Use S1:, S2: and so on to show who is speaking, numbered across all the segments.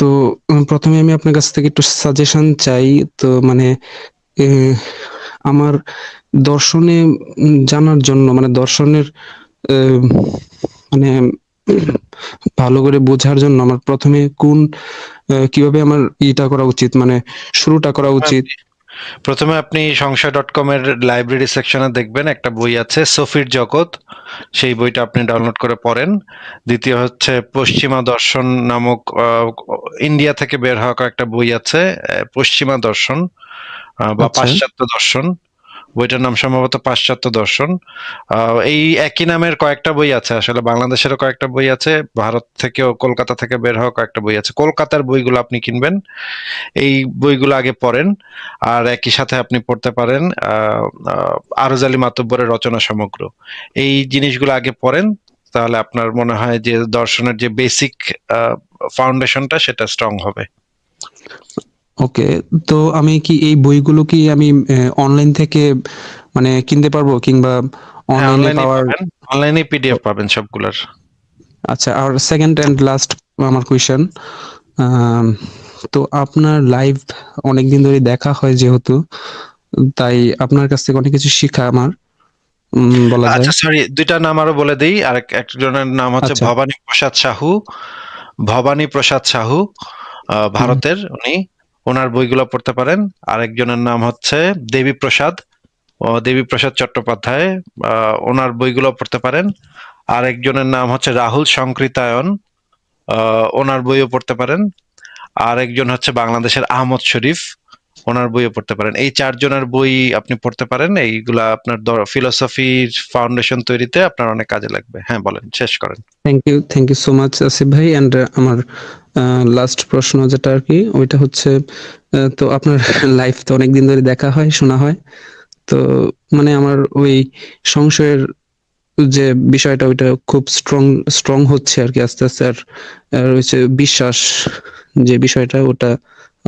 S1: তো প্রথমে আমি আপনার কাছ থেকে একটু সাজেশন চাই। তো মানে এ আমার দর্শনে জানার জন্য মানে দর্শনের এ মানে ভালো করে বোঝার জন্য আমার প্রথমে কিভাবে আমার ইটা করা উচিত? মানে শুরুটা করা উচিত?
S2: প্রথমে আপনি সংশয়.com এর লাইব্রেরি সেকশনে দেখবেন একটা বই আছে সফির জগৎ, সেই বইটা আপনি ডাউনলোড করে পড়েন। দ্বিতীয় হচ্ছে পশ্চিমা দর্শন নামক ইন্ডিয়া থেকে বের হওয়া একটা বই আছে, পশ্চিমা দর্শন বা
S1: আচ্ছা।
S2: পাশ্চাত্য দর্শন। বইটার নাম সম্ভবত পাশ্চাত্য দর্শন। এই একই নামের কয়েকটা বই আছে, আসলে বাংলাদেশেরও কয়েকটা বই আছে, ভারত থেকেও কলকাতা থেকে বের হওয়া কয়েকটা বই আছে। কলকাতার বইগুলো আপনি কিনবেন, এই বইগুলো আগে পড়েন। আর একই সাথে আপনি পড়তে পারেন আরজ আলী মাতব্বরের রচনা সমগ্র। এই জিনিসগুলো আগে পড়েন, তাহলে আপনার মনে হয় যে দর্শনের যে বেসিক ফাউন্ডেশনটা সেটা স্ট্রং হবে।
S1: ওকে। তো আমি কি এই বইগুলো কি আমি অনলাইন থেকে মানে কিনতে পারবো, কিংবা
S2: হ্যাঁ,
S1: অনলাইনে
S2: অনলাইনেই
S1: পাওয়ার?
S2: পাবেন, অনলাইনেই পিডিএফ পাবেন সবগুলোর।
S1: আচ্ছা, আর সেকেন্ড এন্ড লাস্ট আমার কোয়েশ্চেন, আম তো আপনার লাইভ অনেকদিন ধরে দেখা হয় যেহেতু, তাই আপনার কাছ থেকে অনেক কিছু শিখা আমার বলা যায়।
S2: আচ্ছা সরি, দুইটা নাম আরো বলে দিই। একজনের নাম হচ্ছে
S1: আচ্ছা।
S2: ভবানী প্রসাদ সাহু। ভবানী প্রসাদ সাহু
S1: হুম।
S2: ভারতের উনি, ওনার বইগুলো পড়তে পারেন। আরেকজনের নাম হচ্ছে দেবী প্রসাদ, দেবী প্রসাদ চট্টোপাধ্যায়, ওনার বইগুলো পড়তে পারেন। আরেকজনের নাম হচ্ছে রাহুল সংকৃতায়ন, ওনার বইও পড়তে পারেন। আরেকজন হচ্ছে বাংলাদেশের আহমদ শরীফ, ওনার বইও পড়তে পারেন। এই চারজনের বই আপনি পড়তে পারেন, এইগুলা আপনার ফিলোসফির ফাউন্ডেশন তৈরিতে আপনার অনেক কাজে লাগবে। হ্যাঁ বলেন, শেষ করেন।
S1: Thank you so much Asif ভাই। অ্যান্ড আমার লাস্ট প্রশ্ন যেটা আর কি, ওইটা হচ্ছে তো আপনার লাইফ তো অনেকদিন ধরে দেখা হয়, শোনা হয়। তো মানে আমার ওই সংশয়ের যে বিষয়টা, ওইটা খুব স্ট্রং হচ্ছে আর কি আস্তে আস্তে। আর হচ্ছে বিশ্বাস যে বিষয়টা, ওটা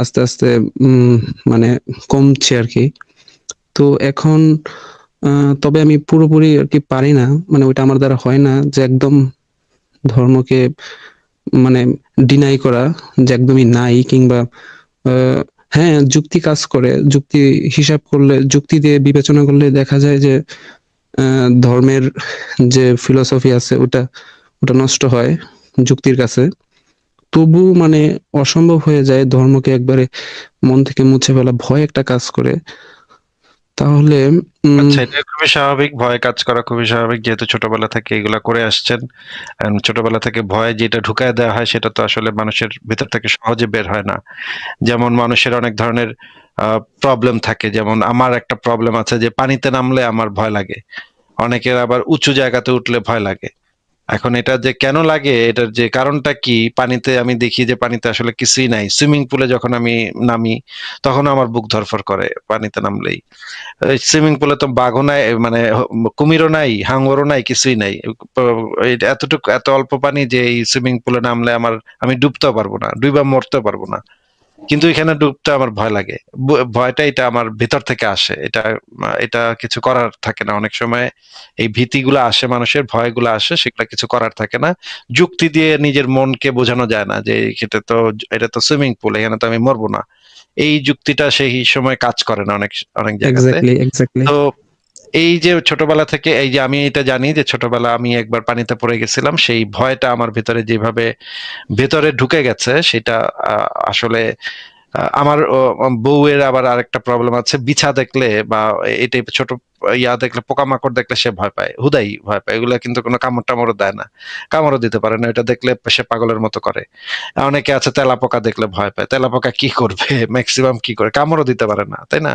S1: আস্তে আস্তে মানে কমছে আর কি। তো এখন তবে আমি পুরোপুরি আর কি পারি না, মানে ওইটা আমার দ্বারা হয় না যে একদম ধর্মকে মানে ডিনাই করা, যে একদমই নাই, কিংবা হ্যাঁ, যুক্তি কাজ করে। যুক্তি হিসাব করলে, যুক্তি দিয়ে বিবেচনা করলে দেখা যায় যে ধর্মের যে ফিলোসফি আছে ওটা ওটা নষ্ট হয় যুক্তির কাছে। তবু মানে অসম্ভব হয়ে যায় ধর্মকে একবারে মন থেকে মুছে ফেলা, ভয় একটা কাজ করে। তাহলে
S2: আচ্ছা, এটা খুবই স্বাভাবিক, ভয় কাজ করা খুবই স্বাভাবিক, যেহেতু ছোটবেলা থেকে এগুলা করে আসছেন। ছোটবেলা থেকে ভয় যেটা ঢুকায় দেওয়া হয় সেটা তো আসলে মানুষের ভেতর থেকে সহজে বের হয় না। যেমন মানুষের অনেক ধরনের প্রবলেম থাকে, যেমন আমার একটা প্রবলেম আছে যে পানিতে নামলে আমার ভয় লাগে। অনেকের আবার উঁচু জায়গাতে উঠলে ভয় লাগে। এখন এটা যে কেন লাগে, এটার যে কারণটা কি, পানিতে আমি দেখি যে পানিতে আসলে কিছুই নাই। সুইমিং পুলে যখন আমি নামি তখন আমার বুক ধড়ফড় করে পানিতে নামলেই। সুইমিং পুলে তো বাঘও নাই, মানে কুমিরও নাই, হাঙরও নাই, কিছুই নাই। এতটুকু এত অল্প পানি যে এই সুইমিং পুলে নামলে আমি ডুবতেও পারবো না, ডুইবা মরতেও পারবো না। কিন্তু এখানে ডুবতে আমার ভয় লাগে। ভয়টা এটা আমার ভিতর থেকে আসে। এটা এটা কিছু করার থাকে না অনেক সময়। এই ভীতিগুলো আসে, মানুষের ভয়গুলো আসে, সেগুলা কিছু করার থাকে না। যুক্তি দিয়ে নিজের মনকে বোঝানো যায় না যে এটা তো সুইমিং পুল, এখানে তো আমি মরবো না। এই যুক্তিটা সেই সময় কাজ করে না অনেক অনেক জায়গাতে।
S1: এক্স্যাক্টলি।
S2: তো এই যে ছোটবেলা থেকে, এই যে আমি এটা জানি যে ছোটবেলা আমি একবার পানিতে পড়ে গেছিলাম, সেই ভয়টা আমার ভিতরে যেভাবে ভেতরে ঢুকে গেছে সেটা আসলে আমার বউয়ের আবার আরেকটা প্রবলেম আছে, বিছা দেখলে বা এই টাইপের ছোট দেখলে, পোকামাকড় দেখলে সে ভয় পায়, হুদাই ভয় পায়। এগুলা কিন্তু কোনো কামড় টামড়ও দেয় না, কামড়ও দিতে পারে না, এটা দেখলে সে পাগলের মতো করে। অনেকে আছে তেলাপোকা দেখলে ভয় পায়, তেলাপোকা কি করবে, ম্যাক্সিমাম কি করে, কামড়ও দিতে পারে না, তাই না?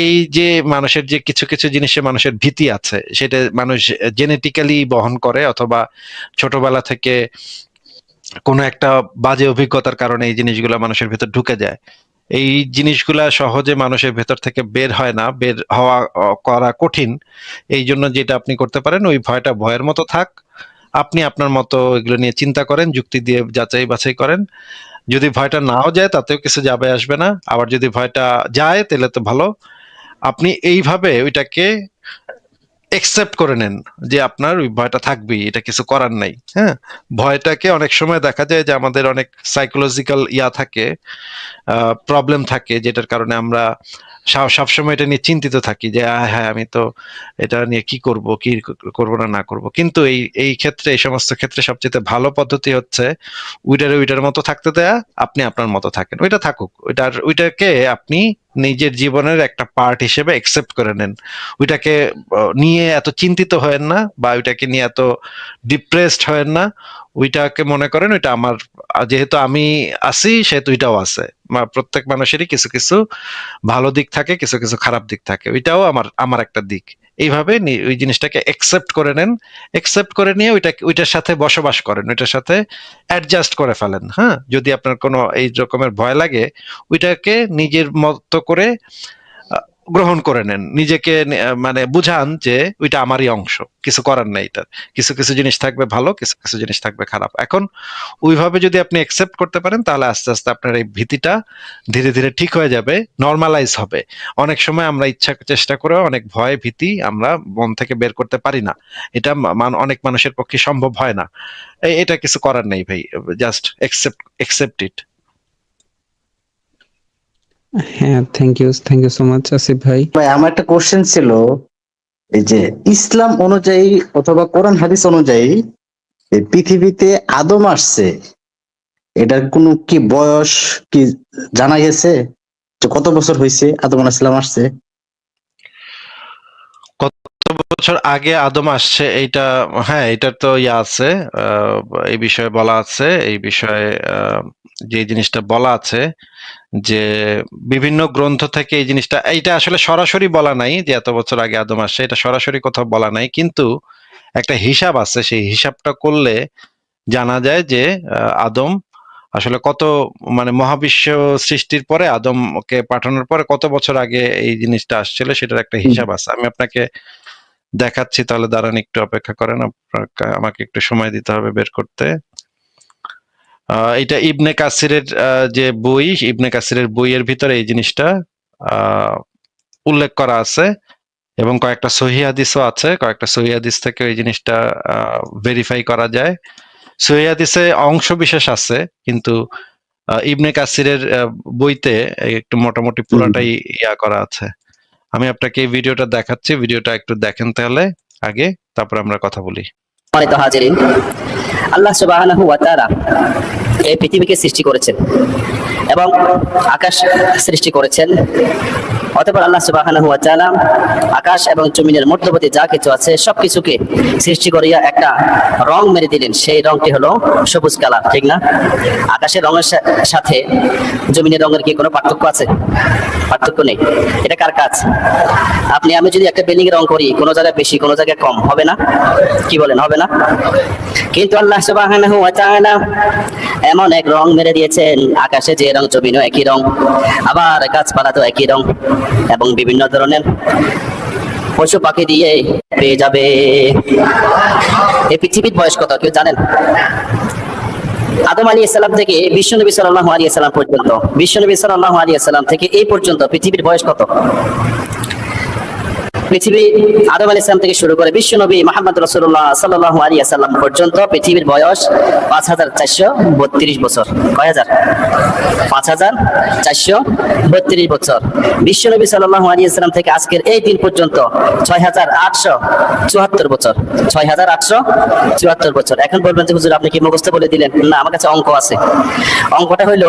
S2: এই যে মানুষের যে কিছু কিছু জিনিসে মানুষের ভীতি আছে, সেটা মানুষ জেনেটিক্যালি বহন করে, অথবা ছোটবেলা থেকে কোনো একটা বাজে অভিজ্ঞতার কারণে এই জিনিসগুলা মানুষের ভেতর ঢুকে যায়। এই জিনিসগুলা সহজে মানুষের ভেতর থেকে বের হয় না, বের হওয়া করা কঠিন। এই জন্য যেটা আপনি করতে পারেন, ওই ভয়টা ভয়ের মতো থাক, আপনি আপনার মতো এগুলো নিয়ে চিন্তা করেন, যুক্তি দিয়ে যাচাই বাছাই করেন। যদি ভয়টা নাও যায় তাতেও কিছু যাবে আসবে না, আবার যদি ভয়টা যায় তাহলে তো ভালো। আপনি এইভাবে ওইটাকে একসেপ্ট করে নেন যে আপনার ওই ভয়টা থাকবেই, এটা কিছু করার নাই। হ্যাঁ, ভয়টাকে অনেক সময় দেখা যায় যে আমাদের অনেক সাইকোলজিক্যাল থাকে, প্রবলেম থাকে, যেটার কারণে আমরা সবসময় এটা নিয়ে চিন্তিত থাকি যে হ্যাঁ আমি তো এটা নিয়ে কি করব, কি করব না না করব। কিন্তু এই ক্ষেত্রে, এই সমস্ত ক্ষেত্রে সবচেয়ে ভালো পদ্ধতি হচ্ছে ওইটার মতো থাকতে দেয়া, আপনি আপনার মতো থাকেন, ওইটা থাকুক, ওইটাকে আপনি নিজের জীবনের একটা পার্ট হিসেবে একসেপ্ট করে নেন। ওইটাকে নিয়ে এত চিন্তিত হয়েন না, বা ওইটাকে নিয়ে এত ডিপ্রেসড হয়েন না। ওইটাকে মনে করেন ওইটা আমার, যেহেতু আমি আছি সেহেতু ওইটাও আছে। প্রত্যেক মানুষেরই কিছু কিছু ভালো দিক থাকে, কিছু কিছু খারাপ দিক থাকে, ওইটাও আমার একটা দিক। এইভাবে ওই জিনিসটাকে একসেপ্ট করে নেন, একসেপ্ট করে নিয়ে ওইটার সাথে বসবাস করেন, ওইটার সাথে অ্যাডজাস্ট করে ফেলেন। হ্যাঁ, যদি আপনার কোনো এই রকমের ভয় লাগে, ওইটাকে নিজের মতো করে গ্রহণ করে নেন, নিজেকে মানে বুঝান যে ওইটা আমারই অংশ, কিছু করার নাই। এটার কিছু কিছু জিনিস থাকবে ভালো, কিছু কিছু জিনিস থাকবে খারাপ। এখন ওইভাবে যদি আপনি অ্যাকসেপ্ট করতে পারেন, তাহলে আস্তে আস্তে আপনার এই ভীতিটা ধীরে ধীরে ঠিক হয়ে যাবে, নর্মালাইজ হবে। অনেক সময় আমরা চেষ্টা করেও অনেক ভয় ভীতি আমরা মন থেকে বের করতে পারি না, এটা অনেক মানুষের পক্ষে সম্ভব হয় না। এটা কিছু করার নেই ভাই, জাস্ট অ্যাকসেপ্ট ইট।
S1: হ্যাঁ, thank you so much Asif ভাই।
S3: ভাই আমার একটা কোশ্চেন ছিল, এই যে ইসলাম অনুযায়ী অথবা কোরআন হাদিস অনুযায়ী এই পৃথিবীতে আদম আসছে, এটার কোনো কি বয়স কি জানা গেছে? যে কত বছর হয়েছে আদম আলাইহিস সালাম আসছে?
S2: কত বছর আগে আদম আসছে এইটা, হ্যাঁ এটার তো আছে, এই বিষয়ে বলা আছে। এই বিষয়ে যে জিনিসটা বলা আছে যে বিভিন্ন গ্রন্থ থেকে এই জিনিসটা, এইটা আসলে সরাসরি বলা নাই যে এত বছর আগে আদম আসছে, এটা সরাসরি কোথাও বলা নাই, কিন্তু একটা হিসাব আছে। সেই হিসাবটা করলে জানা যায় যে আদম আসলে কত, মানে মহাবিশ্ব সৃষ্টির পরে আদমকে পাঠানোর পরে কত বছর আগে এই জিনিসটা আসছিল, সেটার একটা হিসাব আছে। আমি আপনাকে দেখাচ্ছি, তাহলে দাঁড়ান একটু অপেক্ষা করেন, আমাকে একটু সময় দিতে হবে বের করতে। এটা ইবনে কাসিরের যে বই, ইবনে কাসিরের বইয়ের ভিতরে এই জিনিসটা উল্লেখ করা আছে, এবং কয়েকটা সহিহ হাদিসও আছে, কয়েকটা সহিহ হাদিস থেকে এই জিনিসটা ভেরিফাই করা যায়। সহিহ হাদিসে অংশ বিশেষ আছে, কিন্তু ইবনে কাসিরের বইতে একটু মোটামুটি পুরাটাই করা আছে। আমি আপনাকে এই ভিডিওটা দেখাচ্ছি, ভিডিওটা একটু দেখেন তাহলে আগে, তারপর আমরা কথা বলি।
S4: সম্মানিত হাজিরিন, আল্লাহ সুবহানাহু ওয়া তাআলা এই পৃথিবীকে সৃষ্টি করেছেন এবং আকাশ সৃষ্টি করেছেন। অতঃপর আল্লাহ সুবহানাহু ওয়া তাআলা আকাশ এবং জমিনের মধ্যবর্তী যা কিছু আছে সবকিছুকে সৃষ্টি করিয়া একটা রং মেরে দিলেন, সেই রংটি হলো সবুজ কালার, ঠিক না? আকাশের রঙের সাথে জমিনের রঙের কি কোনো পার্থক্য আছে? পার্থক্য নেই। এটা কার কাজ? আমি যদি একটা বিল্ডিং রং করি, কোনো জায়গায় বেশি কোনো জায়গায় কম, হবে না? কি বলেন, হবে না? কিন্তু আল্লাহ সুবহানাহু ওয়া তাআলা এমন এক রং মেরে দিয়েছেন, আকাশে যে রং জমিনও একই রং, আবার গাছপালাতেও একই রং, এবং বিভিন্ন ধরনের পশু পাখি দিয়ে পেয়ে যাবে। এই পৃথিবীর বয়স কত কেউ জানেন? আদম আলাইহিস সালাম থেকে বিশ্বনবী সাল্লাল্লাহু আলাইহি সাল্লাম পর্যন্ত, বিশ্বনবী সাল্লাল্লাহু আলাইহি সাল্লাম থেকে এই পর্যন্ত পৃথিবীর বয়স কত? পৃথিবী আদম আলাইহিস সালাম থেকে শুরু করে বিশ্বনবী মুহাম্মদ রাসূলুল্লাহ সাল্লাল্লাহু আলাইহি সাল্লাম পর্যন্ত পৃথিবীর বয়স 5432 বছর। কয় হাজার? 5432 বছর। বিশ্বনবী সাল্লাল্লাহু আলাইহি সাল্লাম থেকে আজকের এই দিন পর্যন্ত 6874 বছর। 6874 বছর। এখন বলবেন যে হুজুর আপনি কি মুখস্থ বলে দিলেন? না, আমার কাছে অঙ্ক আছে। অঙ্কটা হলো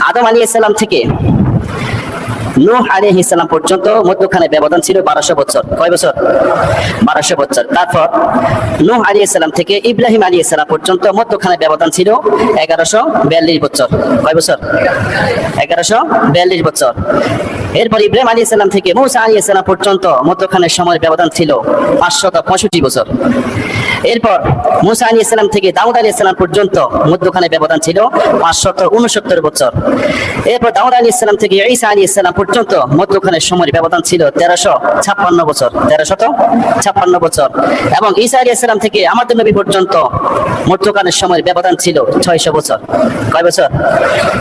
S4: আদম আলাইহিস সালাম থেকে নূহ আলাইহিস সালাম পর্যন্ত মধ্যখানে ব্যবধান ছিল 1200 বছর। কয় বছর? 1200 বছর। তারপর নূহ আলাইহিস সালাম থেকে ইব্রাহিম আলাইহিস সালাম পর্যন্ত মধ্যখানে ব্যবধান ছিল 1142 বছর। কয় বছর? 1142 বছর। এরপর ইব্রাহিম আলাইহিস সালাম থেকে মূসা আলাইহিস সালাম পর্যন্ত মধ্যখানে সময়ের ব্যবধান ছিল 565 বছর। এরপর মুসা আলী ইসলাম থেকে দাউদ আলী ইসলাম পর্যন্ত মধ্যখানে ব্যবধান ছিল 569 বছর। এরপর দাউদ আলী ইসলাম থেকে ঈসা আলী ইসলাম পর্যন্ত মধ্যখানে সময়ের ব্যবধান ছিল 1356 বছর, 1356 বছর। এবং ঈসা আলী ইসলাম থেকে আমাদের নবী পর্যন্ত মধ্যখানে সময়ের ব্যবধান ছিল 600 বছর। কয় বছর?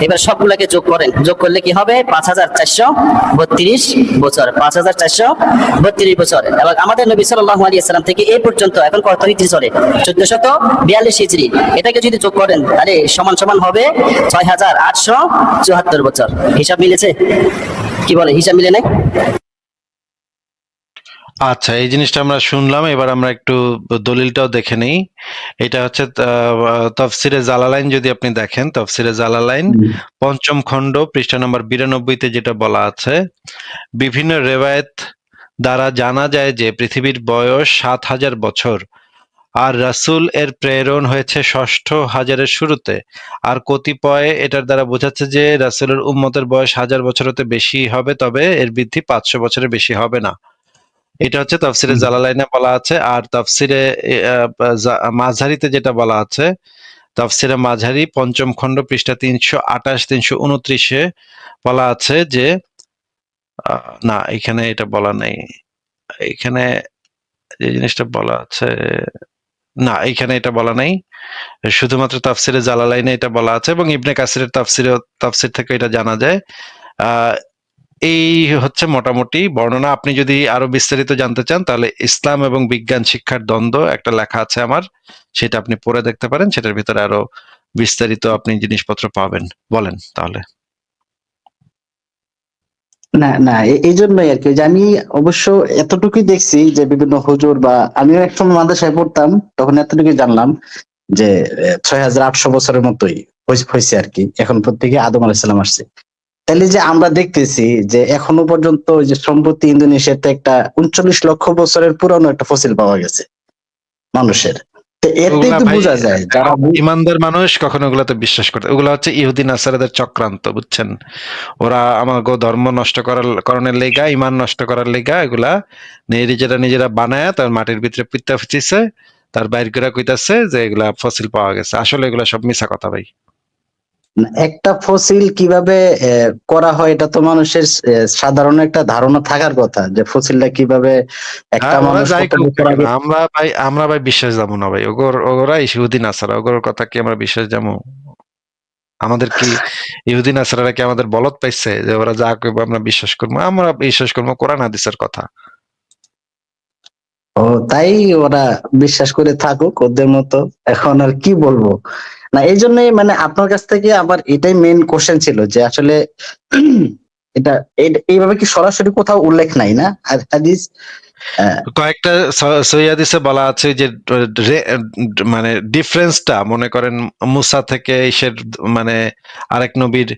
S4: এবার সবগুলোকে যোগ করেন, যোগ করলে কি হবে? 5432 বছর, 5432 বছর। এবং আমাদের নবী সাল্লাল্লাহু আলাইহি ওয়াসাল্লাম থেকে এই পর্যন্ত এখন কত হিজরি চলে? 1442 হিজরি। এটাকে যদি যোগ করেন তাহলে সমান সমান হবে 6874 বছর। হিসাব মিলেছে? কি বলে, হিসাব মিলে নাই?
S2: আচ্ছা, এই জিনিসটা আমরা শুনলাম, এবার আমরা একটু দলিলটাও দেখে নেই। এটা হচ্ছে তাফসিরে জালালাইন, যদি আপনি দেখেন তাফসিরে জালালাইন পঞ্চম খণ্ড পৃষ্ঠা নম্বর 92-তে যেটা বলা আছে, বিভিন্ন রেওয়ায়েত দ্বারা জানা যায় যে পৃথিবীর বয়স 7000 বছর, আর রাসূল এর প্রেরণ হয়েছে ষষ্ঠ হাজারের শুরুতে। আর কতিপয় এটার দ্বারা বোঝাচ্ছে যে রাসূলের উম্মতের বয়স 1000 বছর হতে বেশি হবে, তবে এর বৃদ্ধি 500 বছরের বেশি হবে না। এটা হচ্ছে তাফসিরে জালালাইনে বলা আছে। আর তাফসিরে মাঝহারিতে যেটা বলা আছে, তাফসিরে মাঝহারি পঞ্চম খণ্ড পৃষ্ঠা 328-329-এ বলা আছে যে না, এখানে এটা বলা নেই। এখানে যে জিনিসটা বলা আছে, না এখানে এটা বলা নাই, শুধুমাত্র তাফসিরে জালালাইনে এটা বলা আছে, এবং ইবনে কাসিরের তাফসির থেকে এটা জানা যায়। এই হচ্ছে মোটামুটি বর্ণনা। আপনি যদি আরো বিস্তারিত জানতে চান তাহলে ইসলাম এবং বিজ্ঞান শিক্ষার দ্বন্দ্ব একটা লেখা আছে আমার, সেটা আপনি পড়ে দেখতে পারেন, সেটার ভিতরে আরো বিস্তারিত আপনি জিনিসপত্র পাবেন। বলেন তাহলে।
S3: না না, এই জন্যই আর কি যে আমি অবশ্য এতটুকুই দেখছি যে বিভিন্ন হুজুর বা আমিও একসময় মাদ্রাসায় পড়তাম, তখন এতটুকুই জানলাম যে 6800 বছরের মতোই হয়েছে আর কি, এখন থেকে আদম আলাইহিস সালাম আসছে। তাহলে যে আমরা দেখতেছি যে এখনো পর্যন্ত ওই যে সম্প্রতি ইন্দোনেশিয়াতে একটা 39 লক্ষ বছরের পুরানো একটা ফসিল পাওয়া গেছে মানুষের। তো এতে
S2: ওগুলা
S3: তো
S2: ভাই,
S3: বোঝা যায় যারা
S2: ইমানদার মানুষ কখনো ওগুলাতে বিশ্বাস করতে, ওগুলা হচ্ছে ইহুদি নাসারাদের চক্রান্ত, বুঝছেন? ওরা আমাকে ধর্ম নষ্ট করণের লেগা, ইমান নষ্ট করার লেগা এগুলা নিজেরা বানায় তার মাটির ভিতরে পিত্তা ফিচিছে, তার বাইর করে কইতাছে যে এগুলা ফসিল পাওয়া গেছে। আসলে এগুলা সব মিছা কথা ভাই।
S3: একটা ফসিল কিভাবে করা হয় এটা তো মানুষের সাধারণ একটা ধারণা থাকার কথা, যে ফসিলটা কিভাবে একটা
S2: হ্যাঁ, ওরা
S3: মানুষ
S2: যাই
S3: কত
S2: করুক
S3: বছর
S2: না
S3: আগে।
S2: কেন, আমরা ভাই বিশ্বাস যাবো না ভাই। ওরা ইহুদি নাসারা, ওগোর কথা কি আমরা বিশ্বাস যাবো? আমাদের কি ইহুদি নাসারারা কি আমাদের বলদ পাইছে যে ওরা যা কইবো আমরা বিশ্বাস করবো? আমরা বিশ্বাস করবো কোরআন হাদিসের কথা।
S3: ও তাই, ওরা বিশ্বাস করে থাকুক ওদের মতো, এখন আর কি বলবো। না এই জন্যই মানে আপনার কাছ থেকে আমার এটাই মেইন কোশ্চেন ছিল যে আসলে এটা এইভাবে কি সরাসরি কোথাও উল্লেখ নাই না হাদিস?
S2: কয়েকটা সহিহ হাদিসে বলা আছে যে মানে ডিফারেন্সটা, মনে করেন মুসা থেকে ঈসের মানে আরেক নবীর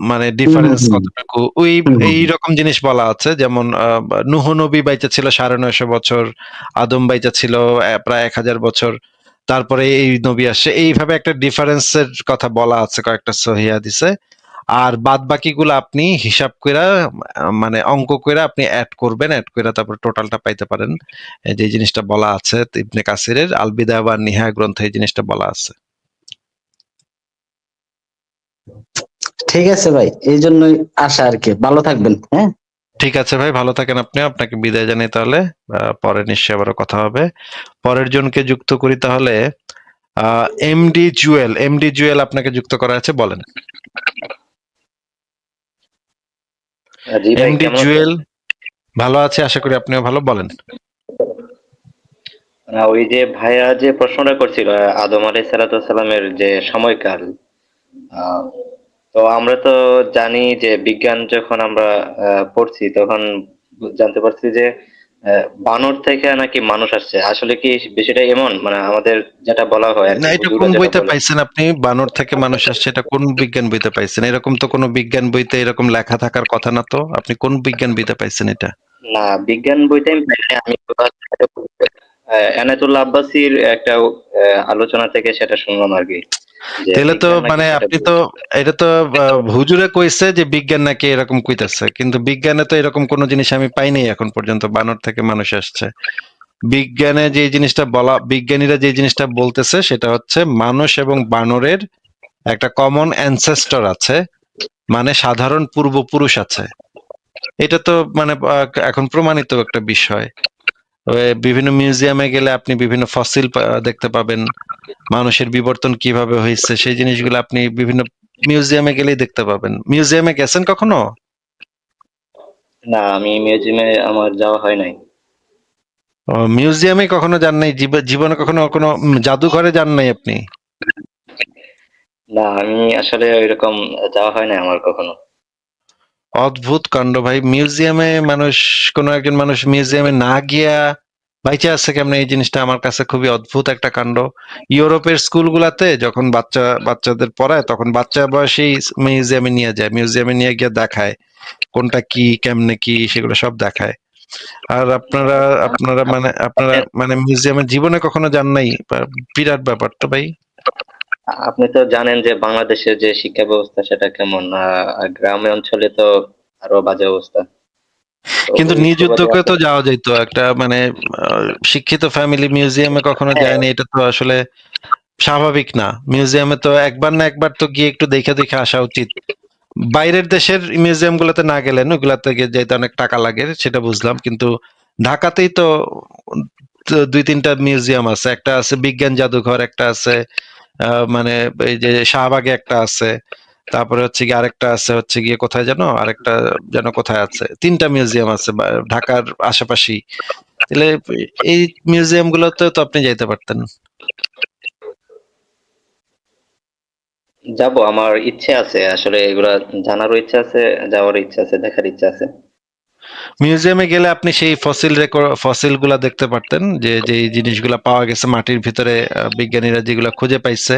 S2: মানে ডিফারেন্স
S3: হুম,
S2: কতটুকু, ওই
S3: হুম, হুম,
S2: এইরকম জিনিস বলা আছে। যেমন নূহ নবী বাইচা ছিল 950 বছর, আদম বাইচা ছিল প্রায় 1000 বছর, তারপরে এই নবী আসছে, এইভাবে একটা ডিফারেন্সের কথা বলা আছে কয়েকটা সহিহ হাদিসে। আর বাদ বাকিগুলো আপনি হিসাব কইরা মানে অঙ্ক কইরা আপনি অ্যাড করবেন, অ্যাড কইরা তারপর টোটালটা পাইতে পারেন। এই যে জিনিসটা বলা আছে ইবনে কাসিরের আল বিদায়া ওয়ান নিহায়া গ্রন্থে এই জিনিসটা বলা আছে।
S3: ঠিক আছে ভাই, এই জন্যই আশা আর কি। ভালো থাকবেন, হ্যাঁ।
S2: ঠিক আছে ভাই, ভালো থাকেন আপনি। আপনাকে বিদায় জানাই তাহলে। পরে নিশ্চয়ই আবারও কথা হবে। পরের জনকে যুক্ত করি তাহলে। এমডি জুয়েল আপনাকে যুক্ত করা আছে, বলেন।
S5: জি ভাই,
S2: এমডি
S5: কেমন আছেন?
S2: জুয়েল ভালো আছে, আশা করি আপনিও ভালো, বলেন।
S5: ওই যে ভাইয়া যে প্রশ্নটা করছিল আদম আলাইহিস সালামের যে সময়কাল, আহ, তো আমরা তো জানি যে বিজ্ঞান যখন আমরা পড়ছি তখন জানতে পারছি যে বানর থেকে নাকি মানুষ আসছে। আসলে কি বিষয়টা এমন, মানে আমাদের যেটা বলা হয় আর
S2: না,
S5: কি,
S2: এটা
S5: হুজুররা
S2: কোন
S5: যেটা
S2: বইতে
S5: বলে?
S2: পাইছেন আপনি? বানর থেকে মানুষ আসছে, এটা কোন বিজ্ঞান বইতে পাইছেন? এরকম তো কোনো বিজ্ঞান বইতে এরকম লেখা থাকার কথা না তো। আপনি কোন বিজ্ঞান বইতে পাইছেন এটা?
S5: না, বিজ্ঞান বইতে আমি পাইনি। আমি এনায়েতুল্লাহ আব্বাসীর একটা আলোচনা থেকে সেটা শুনলাম আর কি, যে
S2: তাহলে তো
S5: বিজ্ঞান নাকি
S2: মানে
S5: সেটা
S2: আপনি তো, এটা তো হুজুরে কইছে যে বিজ্ঞান নাকি এরকম কইতাছে, কিন্তু বিজ্ঞানে তো এরকম কোনো জিনিস আমি পাইনি এখন পর্যন্ত বানর থেকে মানুষ আসছে। বিজ্ঞানীরা যে জিনিসটা বলতেছে সেটা হচ্ছে মানুষ এবং বানরের একটা কমন অ্যানসেস্টর আছে, মানে সাধারণ পূর্বপুরুষ আছে। এটা তো মানে এখন প্রমাণিত একটা বিষয়। বিভিন্ন মিউজিয়ামে গেলে আপনি বিভিন্ন ফসিল দেখতে পাবেন, মানুষের বিবর্তন কিভাবে হয়েছে সেই জিনিসগুলো আপনি বিভিন্ন মিউজিয়ামে গেলেই দেখতে পাবেন। মিউজিয়ামে গেছেন কখনো?
S5: না, আমি মিউজিয়ামে আমার যাওয়া হয় নাই।
S2: মিউজিয়ামে কখনো যান নাই? জীবনে কখনো কোনো জাদুঘরে যান নাই আপনি?
S5: না, আমি আসলে ওইরকম যাওয়া হয় না আমার কখনো।
S2: অদ্ভুত কাণ্ড ভাই, মিউজিয়ামে মানুষ, কোনো একজন মানুষ মিউজিয়ামে না গিয়া বাইচে আছে কেমনে, এই জিনিসটা আমার কাছে খুবই অদ্ভুত একটা কাণ্ড। ইউরোপের স্কুলগুলাতে যখন বাচ্চাদের পড়ায় তখন বাচ্চা বয়সেই মিউজিয়ামে নিয়ে যায়, মিউজিয়ামে নিয়ে গিয়ে দেখায় কোনটা কি কেমনে কি সেগুলো সব দেখায়। আর আপনারা আপনারা মানে আপনারা মানে মিউজিয়ামে জীবনে কখনো যান নাই? বিরাট ব্যাপার তো ভাই।
S5: আপনি তো জানেন যে বাংলাদেশের যে শিক্ষা ব্যবস্থা সেটা কেমন, গ্রামে অঞ্চলে তো আরো বাজে অবস্থা। তো
S2: কিন্তু
S5: ওই
S2: নিজ
S5: সুবাদে
S2: উদ্যোগে তো যাওয়া যেত, একটা মানে শিক্ষিত ফ্যামিলি মিউজিয়ামে কখনো
S5: হ্যাঁ,
S2: যায়নি, এটা তো আসলে স্বাভাবিক না। মিউজিয়ামে তো একবার না একবার তো গিয়ে একটু দেখে দেখে আসা উচিত। বাইরের দেশের মিউজিয়াম গুলোতে না গেলেন, ওগুলাতে যেতে অনেক টাকা লাগে সেটা বুঝলাম, কিন্তু ঢাকাতেই তো দুই তিনটা মিউজিয়াম আছে। একটা আছে বিজ্ঞান জাদুঘর, একটা আছে মানে এই যে শাহবাগে একটা আছে, তারপরে হচ্ছে গিয়ে আরেকটা আছে হচ্ছে গিয়ে কোথায় যেন, আরেকটা যেন কোথায় আছে, তিনটা মিউজিয়াম আছে ঢাকার আশেপাশেই। তাহলে এই মিউজিয়াম গুলোতে তো আপনি যাইতে পারতেন।
S5: যাব, আমার ইচ্ছে আছে আসলে, এগুলা জানারও ইচ্ছা আছে, যাওয়ার ইচ্ছা আছে, দেখার ইচ্ছা আছে।
S2: মিউজিয়ামে গেলে আপনি সেই ফসিল গুলা দেখতে পারতেন, যে যে জিনিসগুলা পাওয়া গেছে মাটির ভিতরে, বিজ্ঞানীরা যেগুলা খুঁজে পাইছে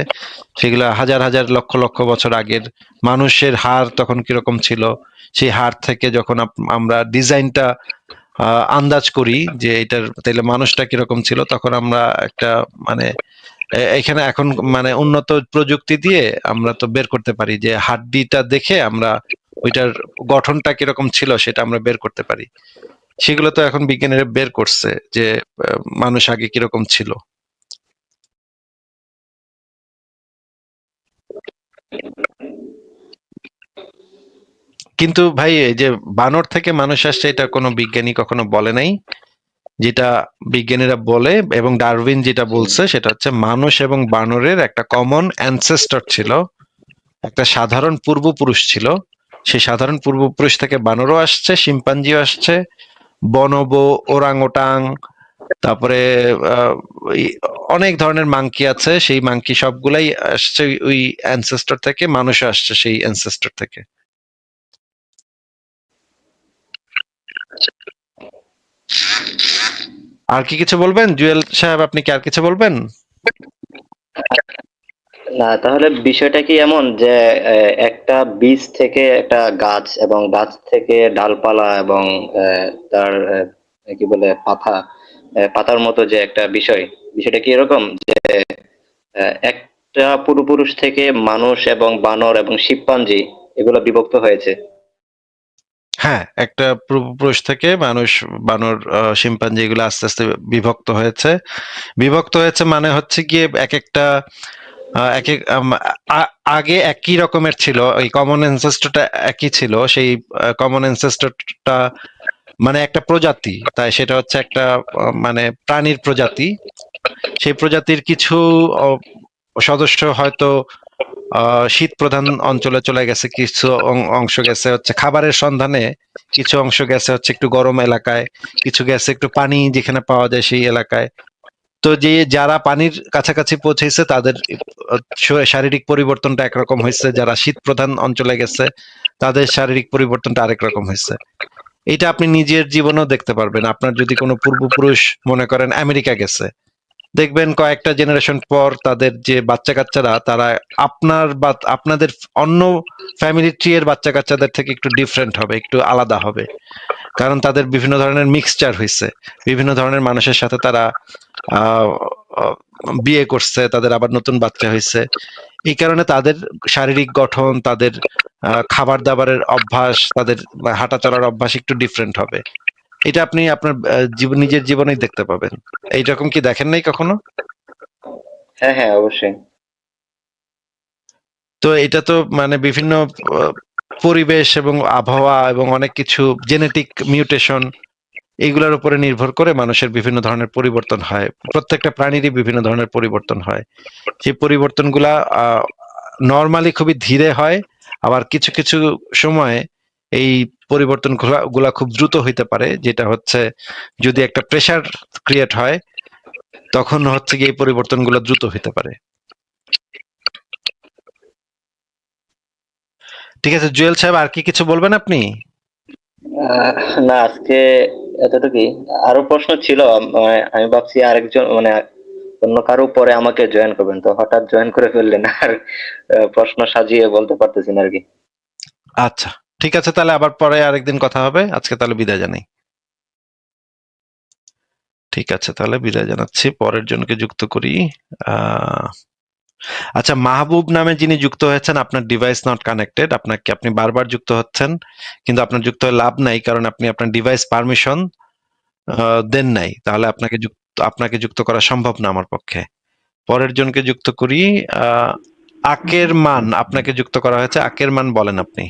S2: সেগুলা হাজার হাজার লক্ষ লক্ষ বছর আগের। মানুষের হাড় তখন কিরকম ছিল, সেই হাড় থেকে যখন আমরা ডিজাইনটা আন্দাজ করি যে এটার তাইলে মানুষটা কিরকম ছিল, তখন আমরা একটা মানে এখানে এখন মানে উন্নত প্রযুক্তি দিয়ে আমরা তো বের করতে পারি যে হাড্ডিটা দেখে আমরা ওইটার গঠনটা কিরকম ছিল সেটা আমরা বের করতে পারি। সেগুলো তো এখন বিজ্ঞানীরা বের করছে যে মানুষ আগে কিরকম ছিল। কিন্তু ভাই এই যে বানর থেকে মানুষ আসছে এটা কোনো বিজ্ঞানী কখনো বলে নাই। যেটা বিজ্ঞানীরা বলে এবং ডারউইন যেটা বলছে সেটা হচ্ছে মানুষ এবং বানরের একটা কমন অ্যানসেস্টর ছিল, একটা সাধারণ পূর্বপুরুষ ছিল। সেই সাধারণ পূর্বপুরুষ থেকে বানরও আসছে, শিম্পাঞ্জিও আসছে, বনবো, ওরাংওটাং, তারপরে আহ, ওই অনেক ধরনের মাংকি আছে, সেই মাংকি সবগুলাই আসছে ওই অ্যানসেস্টর থেকে, মানুষও আসছে সেই অ্যানসেস্টর থেকে। আর কি কিছু বলবেন জুয়েল সাহেব? আপনি কি আর কিছু বলবেন?
S5: না, তাহলে বিষয়টা কি এমন যে একটা বীজ থেকে একটা গাছ, এবং গাছ থেকে ডালপালা, এবং তার কি বলে পাতা, পাতার মতো যে একটা বিষয়, বিষয়টা কি এরকম যে একটা পূর্বপুরুষ থেকে মানুষ এবং বানর এবং শিম্পাঞ্জি এগুলো বিভক্ত হয়েছে?
S2: হ্যাঁ, একটা পূর্বপুরুষ থেকে মানুষ, বানর, শিম্পাঞ্জি এগুলো আস্তে আস্তে বিভক্ত হয়েছে। বিভক্ত হয়েছে মানে হচ্ছে গিয়ে এক একটা এক এক আগে একই রকমের ছিল, ওই কমন অ্যানসেস্টরটা একই ছিল, সেই কমন অ্যানসেস্টরটা মানে একটা প্রজাতি, তাই সেটা হচ্ছে একটা মানে প্রাণীর প্রজাতি। সেই প্রজাতির কিছু সদস্য হয়তো শীত প্রধান অঞ্চলে চলে গেছে, কিছু অংশ গেছে হচ্ছে খাবারের সন্ধানে, কিছু অংশ গেছে হচ্ছে একটু গরম এলাকায়, কিছু গেছে একটু পানি যেখানে পাওয়া যায় সেই এলাকায়। তো যে যারা পানির কাছাকাছি পৌঁছেছে তাদের শারীরিক পরিবর্তনটা একরকম হয়েছে, যারা শীত প্রধান অঞ্চলে গেছে তাদের শারীরিক পরিবর্তনটা আরেক রকম হয়েছে। এটা আপনি নিজের জীবনেও দেখতে পারবেন। আপনার যদি কোনো পূর্বপুরুষ মনে করেন আমেরিকা গেছে, দেখবেন কয়েকটা জেনারেশন পর তাদের যে বাচ্চা কাচ্চারা তারা আপনার বা আপনাদের অন্য ফ্যামিলি ট্রি এর বাচ্চা কাচ্চাদের থেকে একটু ডিফারেন্ট হবে, একটু আলাদা হবে, কারণ তাদের বিভিন্ন ধরনের মিক্সচার হয়েছে, বিভিন্ন ধরনের মানুষের সাথে তারা আহ বিয়ে করছে, তাদের আবার নতুন বাচ্চা হয়েছে। এই কারণে তাদের শারীরিক গঠন, তাদের খাবার দাবারের অভ্যাস, তাদের হাঁটা চলার অভ্যাস একটু ডিফারেন্ট হবে। এটা আপনি আপনার নিজের জীবনেই দেখতে পাবেন। এইরকম কি দেখেন নাই কখনো?
S5: হ্যাঁ, হ্যাঁ, অবশ্যই।
S2: তো এটা তো মানে বিভিন্ন আহ, পরিবেশ এবং আবহাওয়া এবং অনেক কিছু জেনেটিক মিউটেশন এইগুলোর উপরে নির্ভর করে মানুষের বিভিন্ন ধরনের পরিবর্তন হয়। প্রত্যেকটা প্রাণীরই বিভিন্ন ধরনের পরিবর্তন হয়। সেই পরিবর্তনগুলা নরমালি খুবই ধীরে হয়, আবার কিছু কিছু সময়ে এই পরিবর্তন গুলা খুব দ্রুত হইতে পারে, যেটা হচ্ছে যদি একটা প্রেসার ক্রিয়েট হয় তখন হচ্ছে গিয়ে এই পরিবর্তনগুলো দ্রুত হইতে পারে। ঠিক আছে জুয়েল সাহেব, আর কি কিছু বলবেন আপনি?
S5: আহ, না, আজকে এতটুকুই। আরো প্রশ্ন ছিল, আমি ভাবছি আরেকজন মানে অন্য কারো পরে আমাকে জয়েন করবেন, তো হঠাৎ জয়েন করে ফেললেন আর প্রশ্ন সাজিয়ে বলতে পারতেছি না আর কি।
S2: আচ্ছা, ঠিক আছে, তাহলে আবার পরে আরেকদিন কথা হবে। আজকে তাহলে বিদায় জানাই। ঠিক আছে, তাহলে বিদায় জানাচ্ছি। পরের জনকে যুক্ত করি। আচ্ছা, মাহবুব নামে যিনি যুক্ত হয়েছেন, আপনার ডিভাইস নট কানেক্টেড। আপনি বারবার যুক্ত হচ্ছেন, কিন্তু আপনার যুক্ত হয়ে লাভ নাই, কারণ আপনি আপনার ডিভাইস পারমিশন দেন নাই। তাহলে আপনাকে যুক্ত করা সম্ভব না আমার পক্ষে। পরের জনকে যুক্ত করি। আকের মান, আপনাকে যুক্ত করা হয়েছে। আকের মান বলেন আপনি।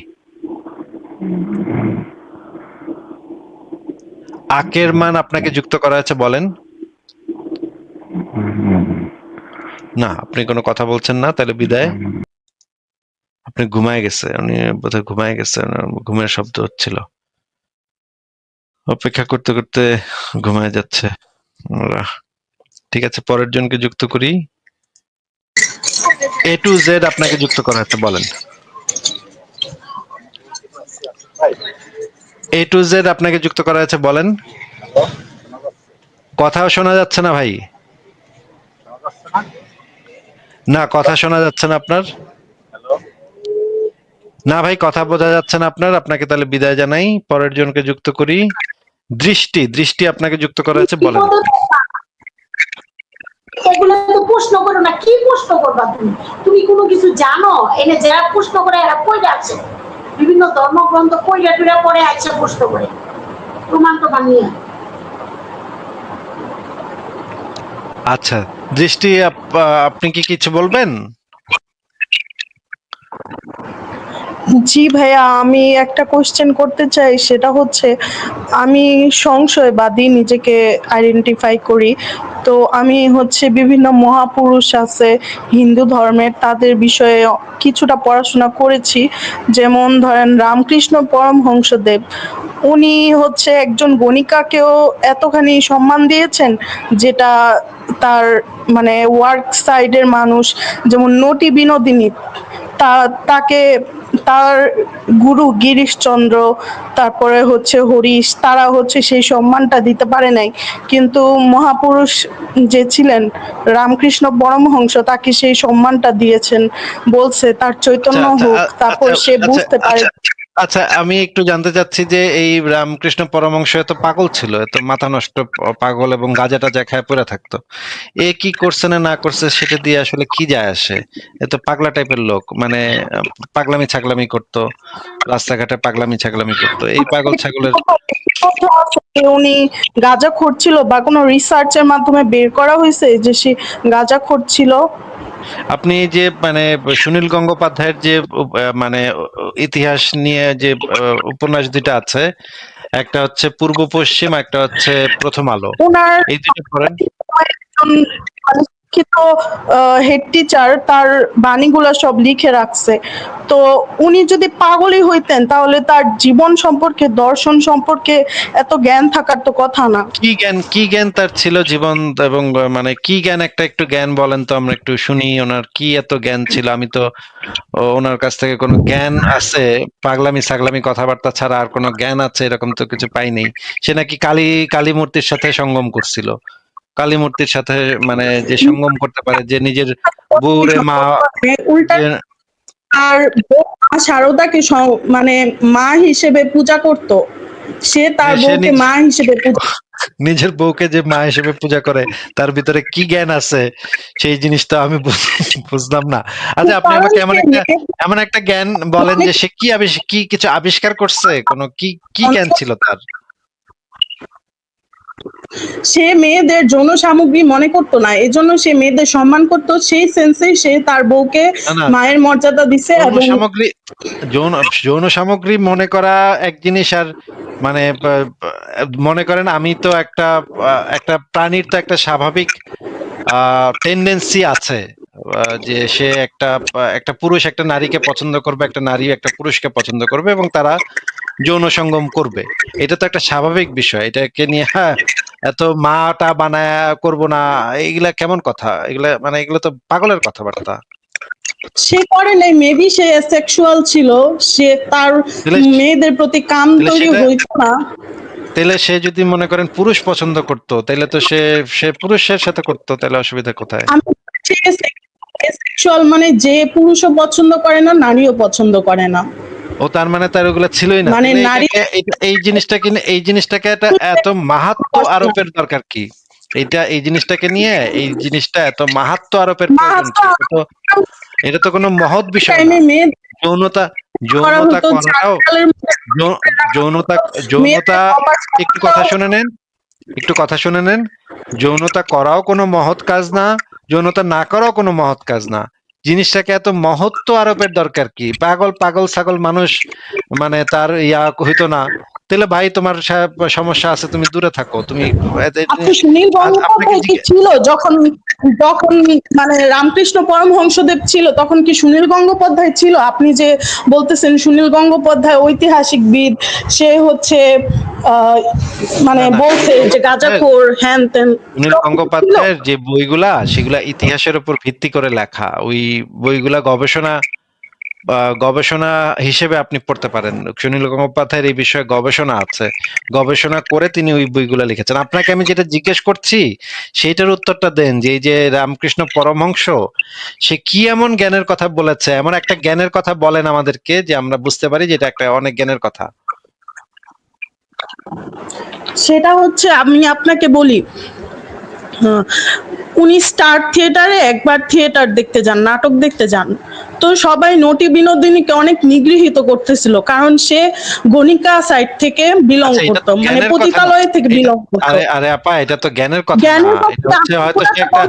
S2: আকের মান আপনাকে যুক্ত করা হয়েছে, বলেন। না, আপনি কোনো কথা বলছেন না, তাহলে বিদায়। আপনি ঘুমায় গেছে, উনি বোধহয় ঘুমায় গেছে, ঘুমের শব্দ হচ্ছিল। অপেক্ষা করতে করতে ঘুমায় যাচ্ছে ওরা। ঠিক আছে, পরের জনকে যুক্ত করি। এ টু জেড আপনাকে যুক্ত করা হচ্ছে, বলেন। এ টু জেড আপনাকে যুক্ত করা হয়েছে, বলেন। কথাও শোনা যাচ্ছে না ভাই। না, কথা শোনা যাচ্ছে না আপনার। না ভাই, কথা বোঝা যাচ্ছে না আপনার। আপনাকে তাহলে বিদায় জানাই। পরের জনকে যুক্ত করি। দৃষ্টি, দৃষ্টি আপনাকে যুক্ত করা হয়েছে, বলেন।
S6: এগুলো তো প্রশ্ন করো না, কি প্রশ্ন করবা তুমি? তুমি কোনো কিছু জানো? এনে যারা প্রশ্ন করে এরা কই যাচ্ছে? বিভিন্ন ধর্মগ্রন্থ কইরা টুইরা পরে আছে প্রশ্ন করে, প্রমাণ তো বানিয়ে।
S2: আচ্ছা, দৃষ্টি, আপনি কি কিছু বলবেন?
S7: জি ভাইয়া, আমি একটা কোশ্চেন করতে চাই, সেটা হচ্ছে আমি সংশয়বাদী নিজেকে আইডেন্টিফাই করি। তো আমি হচ্ছে বিভিন্ন মহাপুরুষ আছে হিন্দু ধর্মের, তাদের বিষয়ে কিছুটা পড়াশোনা করেছি। যেমন ধরেন রামকৃষ্ণ পরমহংসদেব, উনি হচ্ছে একজন গণিকাকেও এতখানি সম্মান দিয়েছেন, যেটা তার মানে ওয়ার্ক সাইডের মানুষ যেমন নটি বিনোদিনী তাকে তার গুরু গিরিশচন্দ্র, তারপরে হচ্ছে হরিশ, তারা হচ্ছে সেই সম্মানটা দিতে পারে নাই। কিন্তু মহাপুরুষ যে ছিলেন রামকৃষ্ণ পরমহংস, তাকে সেই সম্মানটা দিয়েছেন, বলছে তার
S2: আচ্ছা,
S7: চৈতন্য
S2: আচ্ছা,
S7: হোক, তারপর
S2: আচ্ছা,
S7: সে
S2: আচ্ছা,
S7: বুঝতে পারে।
S2: আচ্ছা, আচ্ছা, আমি একটু জানতে চাচ্ছি যে এই রামকৃষ্ণ পরমহংস এত পাগল ছিল, এত মাথা নষ্ট পাগল, এবং গাঁজা টাজা খায় পড়ে থাকতো। এ কি করছে না না করছে সেটা দিয়ে আসলে কি যায় আসে? এ তো পাগলা টাইপের লোক, মানে পাগলামি ছাগলামি করতো, রাস্তাঘাটে পাগলামি ছাগলামি করতো। এই পাগল ছাগলের
S7: তথ্য আছে যে উনি গাঁজাখোর ছিল, বা কোনো রিসার্চের মাধ্যমে বের করা হয়েছে যে সে গাঁজাখোর ছিল?
S2: আপনি যে মানে সুনীল গঙ্গোপাধ্যায়ের যে মানে ইতিহাস নিয়ে যে উপন্যাস দুইটা আছে, একটা হচ্ছে পূর্ব পশ্চিম, একটা হচ্ছে প্রথম আলো,
S7: ওনার
S2: এই দুইটা পড়েন।
S7: একজন মানে শিক্ষিত হেড টিচার তার বাণীগুলা সব লিখে রাখছে। তো উনি যদি পাগলই হইতেন, তাহলে তার জীবন সম্পর্কে, দর্শন সম্পর্কে এত জ্ঞান থাকার তো কথা না।
S2: কি জ্ঞান তার ছিল জীবন, এবং মানে কি জ্ঞান, একটু জ্ঞান বলেন তো, আমরা একটু শুনি। ওনার কি এত জ্ঞান ছিল? আমি তো ওনার কাছ থেকে কোনো জ্ঞান আছে পাগলামি ছাগলামি কথাবার্তা ছাড়া আর কোনো জ্ঞান আছে এরকম তো কিছু পাইনি। সে নাকি কালী মূর্তির সাথে সঙ্গম করছিল। কালী মূর্তির সাথে মানে যে সঙ্গম করতে পারে, যে নিজের বউরে মা,
S7: উল্টা
S2: যে
S7: আর বউ মা শারদাকে মানে মা হিসেবে পূজা করত। সে তার
S2: সে
S7: বউকে মা হিসেবে পূজা।
S2: নিজের বউকে যে মা হিসেবে পূজা করে, তার ভিতরে কি জ্ঞান আছে সেই জিনিসটা আমি বুঝলাম না। আচ্ছা, আপনি আমাকে এমন একটা জ্ঞান বলেন যে সে কি কি কিছু আবিষ্কার করছে, কোনো কি কি জ্ঞান ছিল তার?
S7: সে মেয়েদের যৌন সামগ্রী মনে করতো না, এজন্য সে মেয়েদের সম্মান করতো, সেই সেন্সে সে তার বউকে
S2: না না,
S7: মায়ের মর্যাদা দিছে
S2: যৌন
S7: এবং
S2: সামগ্রী যৌন যৌন সামগ্রী মনে করা এক জিনিস, আর মানে মনে করেন আমি তো একটা প্রাণীর তো একটা স্বাভাবিক টেন্ডেন্সি আছে, যে সে একটা পুরুষ একটা নারীকে পছন্দ করবে, একটা নারী একটা পুরুষকে পছন্দ করবে এবং তারা যৌন সঙ্গম করবে। এটা তো একটা স্বাভাবিক বিষয়। এটাকে নিয়ে এত মাটা বানায় করব না, এইগুলা কেমন কথা? এগুলা মানে এগুলো তো পাগলের কথাবার্তা।
S7: সে করে নাই, মেবি সে সেক্সুয়াল ছিল, সে তার
S2: তাহলে
S7: মেয়েদের প্রতি কাম
S2: তাহলে
S7: তৈরি
S2: সেটা
S7: হইতো না।
S2: তাহলে সে যদি মনে করেন পুরুষ পছন্দ করতো, তাহলে তো সে সে পুরুষের সাথে করতো, তাহলে অসুবিধা কোথায়?
S7: আমি সেক্সুয়াল মানে যে পুরুষও পছন্দ করে না, নারীও পছন্দ করে না।
S2: ও তার মানে তার ওগুলা ছিলই না।
S7: মানে
S2: তাহলে
S7: নারী
S2: এই জিনিসটাকে এত মাহাত্ম্য আরোপের দরকার কি? এই জিনিসটাকে নিয়ে এই জিনিসটা এত মাহাত্ম্য আরোপের প্রয়োজন কি? এটা তো কোনো মহৎ বিষয় না।
S7: টাইমে মেয়ে
S2: যৌনতা
S7: করা
S2: যৌনতা
S7: হতো
S2: করাটাও
S7: চারকালের মধ্যে
S2: যৌনতা
S7: মেয়েদের
S2: যৌনতা
S7: কপাস
S2: একটু কথা শুনে নেন, একটু কথা শুনে নেন। যৌনতা করাও কোনো মহৎ কাজ না, যৌনতা না করাও কোনো মহৎ কাজ না। জিনিসটাকে এত মহত্ব আরোপের দরকার কি? পাগল পাগল ছাগল মানুষ মানে তার হইতো না। তাহলে ভাই তোমার সমস্যা আছে, তুমি দূরে থাকো। তুমি
S7: আচ্ছা, সুনীল
S2: আপনাকে
S7: গঙ্গোপাধ্যায় কি ছিল যখন যখন মানে রামকৃষ্ণ পরমহংসদেব ছিল, তখন কি সুনীল গঙ্গোপাধ্যায় ছিল? আপনি যে বলতেছেন সুনীল গঙ্গোপাধ্যায় ঐতিহাসিকবিদ, সে হচ্ছে আহ, মানে
S2: না না,
S7: বলছে যে গাঁজাখোর হ্যান ত্যান,
S2: সুনীল
S7: তখন কি ছিল?
S2: গঙ্গোপাধ্যায়ের যে বইগুলা সেগুলা ইতিহাসের উপর ভিত্তি করে লেখা। ওই বইগুলা গবেষণা হিসেবে আপনি পড়তে পারেন। সুনীল গঙ্গোপাধ্যায়ের এই বিষয়ে গবেষণা আছে, গবেষণা করে তিনি ওই বইগুলা লিখেছেন। আপনাকে আমি যেটা জিজ্ঞেস করছি সেইটার উত্তরটা দেন, যে এই যে রামকৃষ্ণ পরমহংস সে কি এমন জ্ঞানের কথা বলেছে, এমন একটা জ্ঞানের কথা বলেন আমাদেরকে যে আমরা বুঝতে পারি যে এটা একটা অনেক জ্ঞানের কথা।
S7: সেটা হচ্ছে, আমি আপনাকে বলি, উনি স্টার থিয়েটারে একবার থিয়েটার দেখতে যান, নাটক দেখতে যান। তো সবাই নটি বিনোদিনীকে অনেক নিগৃহীত করতেছিল, কারণ সে গণিকা সাইড থেকে বিলং
S2: আচ্ছা, এটা
S7: করতো,
S2: তো
S7: মানে
S2: জ্ঞানের কথা না।
S7: পতিতালয় থেকে
S2: এটা
S7: বিলং করতো।
S2: আরে আরে আপা, এটা তো জ্ঞানের কথা না।
S7: জ্ঞানের
S2: এটা
S7: কথা
S2: হচ্ছে হয়তো সে একটা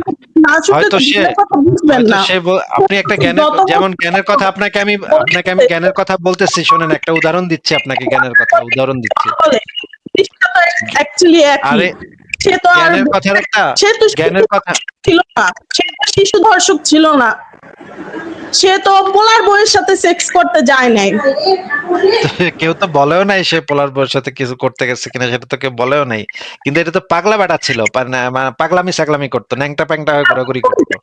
S7: না শুনলে
S2: হয়তো
S7: তো
S2: সে
S7: জ্ঞানের কথা বুঝবেন
S2: হয়তো
S7: না।
S2: সে আপনি একটা জ্ঞানের
S7: যত
S2: যেমন জ্ঞানের কথা আপনাকে আমি জ্ঞানের কথা বলতেছি, শোনেন একটা উদাহরণ দিচ্ছি আপনাকে, জ্ঞানের কথা উদাহরণ দিচ্ছি।
S7: অ্যাকচুয়ালি একই।
S2: আরে
S7: সে তো আর
S2: জ্ঞানের কথার একটা
S7: সে তো
S2: জ্ঞানের কথা
S7: ছিল না, সে তো শিশু ধর্ষক ছিল না, সে তো পোলার বউয়ের সাথে সেক্স করতে যায় নাই।
S2: কেউ তো বলেও নাই সে পোলার বউয়ের সাথে কিছু করতে গেছে কিনা, সেটা তো কেউ বলেও নাই। কিন্তু এটা তো পাগলা বেটা ছিল, পাগলামি সাগলামি করতো, ন্যাংটা প্যাংটা হয়ে ঘোরাঘুরি করতো।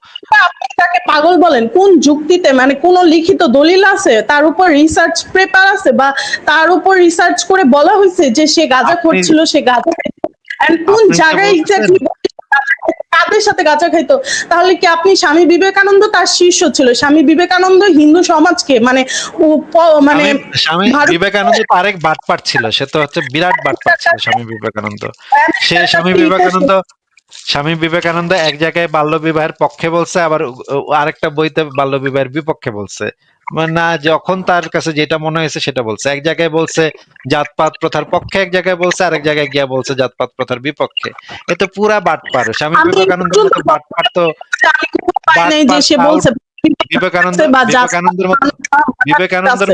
S7: আপনি তাকে পাগল বলেন কোন যুক্তিতে? মানে কোন লিখিত দলিল আছে, তার উপর রিসার্চ পেপার আছে, বা তার উপর রিসার্চ করে বলা হয়েছে যে সে গাঁজাখোর
S2: আপনি
S7: ছিল, সে গাঁজা খাইতো? And কোন
S2: আপনি যে
S7: জায়গায়
S2: বলতেছেন,
S7: এক্স্যাক্টলি কাদের সাথে গাঁজা খাইতো? তাহলে কি আপনি স্বামী বিবেকানন্দ তার শিষ্য ছিল? স্বামী বিবেকানন্দ হিন্দু সমাজকে মানে মানে
S2: স্বামী বিবেকানন্দ তো আরেক বাটপার ছিল, সে তো হচ্ছে বিরাট বাটপার ছিল স্বামী বিবেকানন্দ। সে স্বামী বিবেকানন্দ এক জায়গায় বাল্য বিবাহের পক্ষে বলছে, আবার আরেকটা বইতে বাল্য বিবাহের বিপক্ষে বলছে। মানে না, যখন তার কাছে যেটা মনে হয়েছে সেটা বলছে। এক জায়গায় বলছে জাতপাত প্রথার পক্ষে, এক জায়গায় বলছে, আরেক জায়গায় গিয়া বলছে জাতপাত প্রথার বিপক্ষে। এ তো পুরা বাটপার। স্বামী
S7: আমি
S2: বিবেকানন্দের মতো বাটপার তো
S7: আমি খুঁজে পাই নাই যে
S2: বাটপার
S7: সে বলছে
S2: বিবেকানন্দের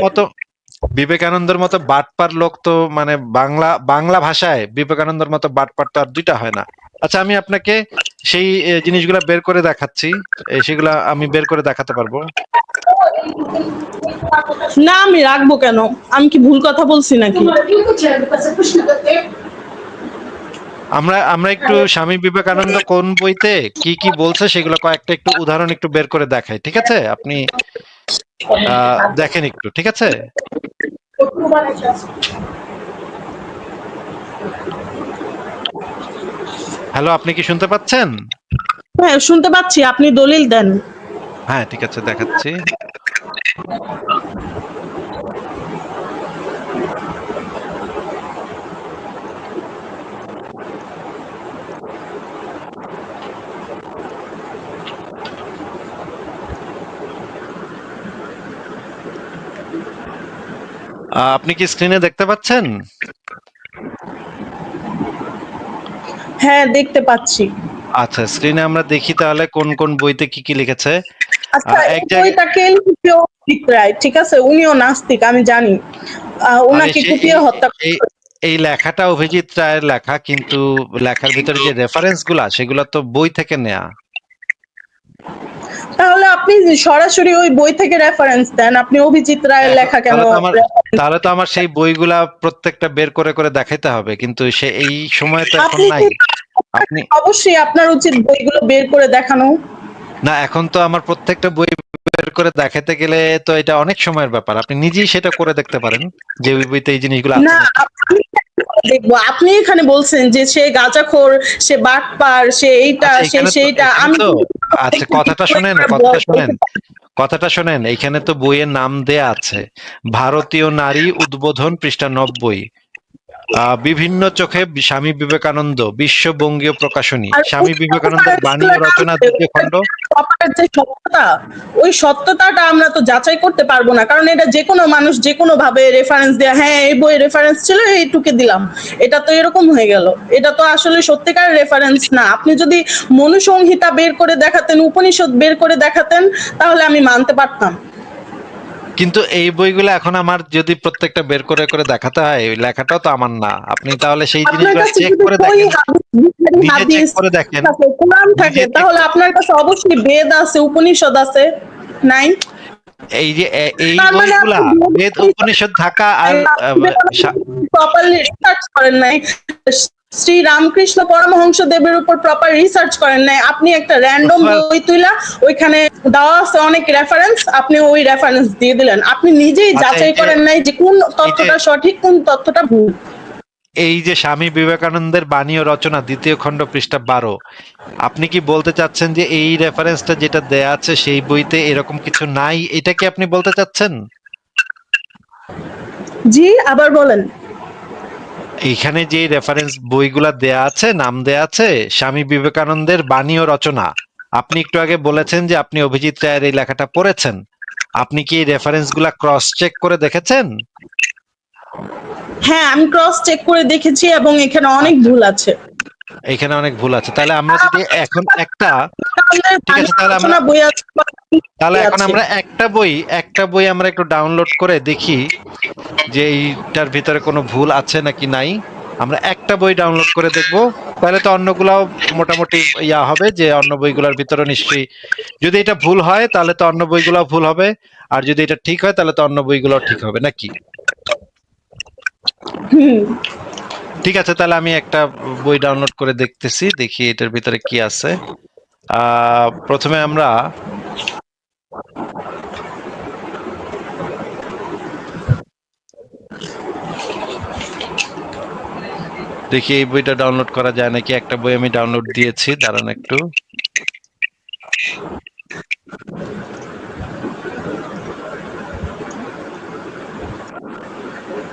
S2: মতো বিবেকানন্দের মতো বাটপার লোক তো মানে বাংলা ভাষায় বিবেকানন্দের মতো বাটপার তো আর দুইটা হয় না। আচ্ছা, আমি আপনাকে সেই জিনিসগুলা বের করে দেখাচ্ছি, সেগুলা আমি বের করে দেখাতে পারবো।
S7: না, আমি রাখবো কেন? আমি কি ভুল কথা বলছি নাকি?
S2: আমরা একটু স্বামী বিবেকানন্দ কোন বইতে কি কি বলছে সেগুলো কয়েকটা একটু উদাহরণ একটু বের করে দেখাই, ঠিক আছে? আপনি দেখেন একটু, ঠিক আছে? হ্যালো, আপনি কি শুনতে পাচ্ছেন?
S7: হ্যাঁ, শুনতে পাচ্ছি, আপনি দলিল দেন।
S2: হ্যাঁ, ঠিক আছে, দেখাচ্ছি। আপনি কি স্ক্রিনে দেখতে পাচ্ছেন?
S7: হ্যাঁ, দেখতে পাচ্ছি।
S2: আচ্ছা, স্ক্রিনে আমরা দেখি তাহলে কোন কোন বইতে কি কি লিখেছে।
S7: আচ্ছা,
S2: এক
S7: এই
S2: জায়গায়
S7: বইটা কে লিখেছে? অভিজিৎ রায়, ঠিক আছে, উনিও নাস্তিক আমি জানি।
S2: আরে
S7: উনাকে
S2: সে
S7: কুপিয়ে হত্যা
S2: এই এই লেখাটা অভিজিৎ রায়ের লেখা, কিন্তু লেখার ভিতরে যে রেফারেন্স গুলা সেগুলা তো বই থেকে নেয়া।
S7: তাহলে আপনি সরাসরি ওই বই থেকে রেফারেন্স দেন, আপনি অভিজিৎ রায়ের লেখা কেন?
S2: তাহলে তো আমার সেই বইগুলা প্রত্যেকটা বের করে করে দেখাইতে হবে, কিন্তু সে এই সময় তো এখন
S7: আপনি
S2: নাই। আপনি
S7: অবশ্যই আপনার উচিত বইগুলো বের করে দেখানো।
S2: না, এখন তো আমার প্রত্যেকটা বই বের করে দেখাতে গেলে তো এটা অনেক সময়ের ব্যাপার। আপনি নিজেই সেটা করে দেখতে পারেন যে ওই বইতে এই জিনিসগুলো আছে
S7: না,
S2: নাকি।
S7: আমি দেখবো। আপনি এখানে বলছেন যে সে গাঁজাখোর, সে বাটপার, সে এইটা,
S2: আচ্ছা,
S7: সে সেইটা। আমি
S2: আচ্ছা, কথাটা শোনেন, কথাটা শোনেন। এইখানে তো বইয়ের নাম দেয়া আছে, ভারতীয় নারী উদ্বোধন, পৃষ্ঠা 90। বিভিন্ন চোখে স্বামী বিবেকানন্দ, বিশ্ববঙ্গীয় প্রকাশনী,
S7: আর
S2: স্বামী বিবেকানন্দের বাণী ও রচনা, 2য় খণ্ড।
S7: যে সত্যতা, ওই সত্যতাটা আমরা তো যাচাই করতে পারবো না, কারণ এটা যে কোনো মানুষ যে কোনো ভাবে রেফারেন্স দেয়া, হ্যাঁ এই বই রেফারেন্স ছিল এইটুকে দিলাম, এটা তো এরকম হয়ে গেল। এটা তো আসলে সত্যিকার রেফারেন্স না। আপনি যদি মনুসংহিতা বের করে দেখাতেন, উপনিষদ বের করে দেখাতেন, তাহলে আমি মানতে পারতাম।
S2: কিন্তু এই বইগুলো এখন আমার যদি প্রত্যেকটা বের করে করে দেখাতে হয়, ওই লেখাটাও তো আমার না। আপনি তাহলে সেই
S7: আপনার
S2: জিনিসগুলো
S7: কাছে
S2: চেক
S7: যদি
S2: করে
S7: বই,
S2: দেখেন, নিজে চেক
S7: হাদিস
S2: করে দেখেন,
S7: থাকে, কোরআন থাকে,
S2: নিজে check
S7: তাহলে আপনার কাছে অবশ্যই বেদ আছে, উপনিষদ আছে, নাই?
S2: এই যে এই
S7: তার মানে
S2: বইগুলা
S7: আপনি
S2: বেদ উপনিষদ থাকা আর
S7: প্রপারলি রিসার্চ করেন নাই, শ্রী রামকৃষ্ণ পরমহংস দেবের উপর প্রপার রিসার্চ করেন নাই। আপনি একটা র্যান্ডম বই তুইলা ওইখানে দেওয়া আছে অনেক রেফারেন্স, আপনি ওই রেফারেন্স দিয়ে দিলেন। আপনি নিজেই
S2: আচ্ছা,
S7: যাচাই করেন নাই যে কোন তথ্যটা সঠিক, কোন তথ্যটা ভুল।
S2: এই যে স্বামী বিবেকানন্দের বাণী ও রচনা, 2য় খণ্ড, পৃষ্ঠা 12, আপনি কি বলতে চাচ্ছেন যে এই রেফারেন্সটা যেটা দেয়া আছে সেই বইতে এরকম কিছু নাই, এটা কি আপনি বলতে চাচ্ছেন?
S7: জি, আবার বলেন।
S2: এইখানে যে রেফারেন্স বইগুলা দেয়া আছে, নাম দেয়া আছে স্বামী বিবেকানন্দের বাণী ও রচনা, আপনি একটু আগে বলেছেন যে আপনি অভিজিৎ রায়ের এই লেখাটা পড়েছেন। আপনি কি এই রেফারেন্স গুলা ক্রস চেক করে দেখেছেন?
S7: হ্যাঁ, আমি ক্রস চেক করে দেখেছি এবং এখানে অনেক ভুল আছে।
S2: এখানে অনেক ভুল আছে। তাহলে আমরা যদি এখন একটা, ঠিক আছে, তাহলে এখন আমরা একটা বই আমরা একটু ডাউনলোড করে দেখি যে এইটার ভিতরে কোনো ভুল আছে নাকি নাই। আমরা একটা বই ডাউনলোড করে দেখব, তাহলে তো অন্যগুলাও মোটামুটি ইয়া হবে যে অন্য বইগুলোর ভিতরে নিশ্চয়ই, যদি এটা ভুল হয় তাহলে তো অন্য বইগুলোও ভুল হবে, আর যদি এটা ঠিক হয় তাহলে তো অন্য বইগুলোও ঠিক হবে নাকি। ঠিক আছে, তাহলে আমি একটা বই ডাউনলোড করে দেখতেছি, দেখি এটার ভিতরে কি আছে। প্রথমে আমরা দেখি এই বইটা ডাউনলোড করা যায় নাকি। একটা বই আমি ডাউনলোড দিয়েছি, দাঁড়ান একটু।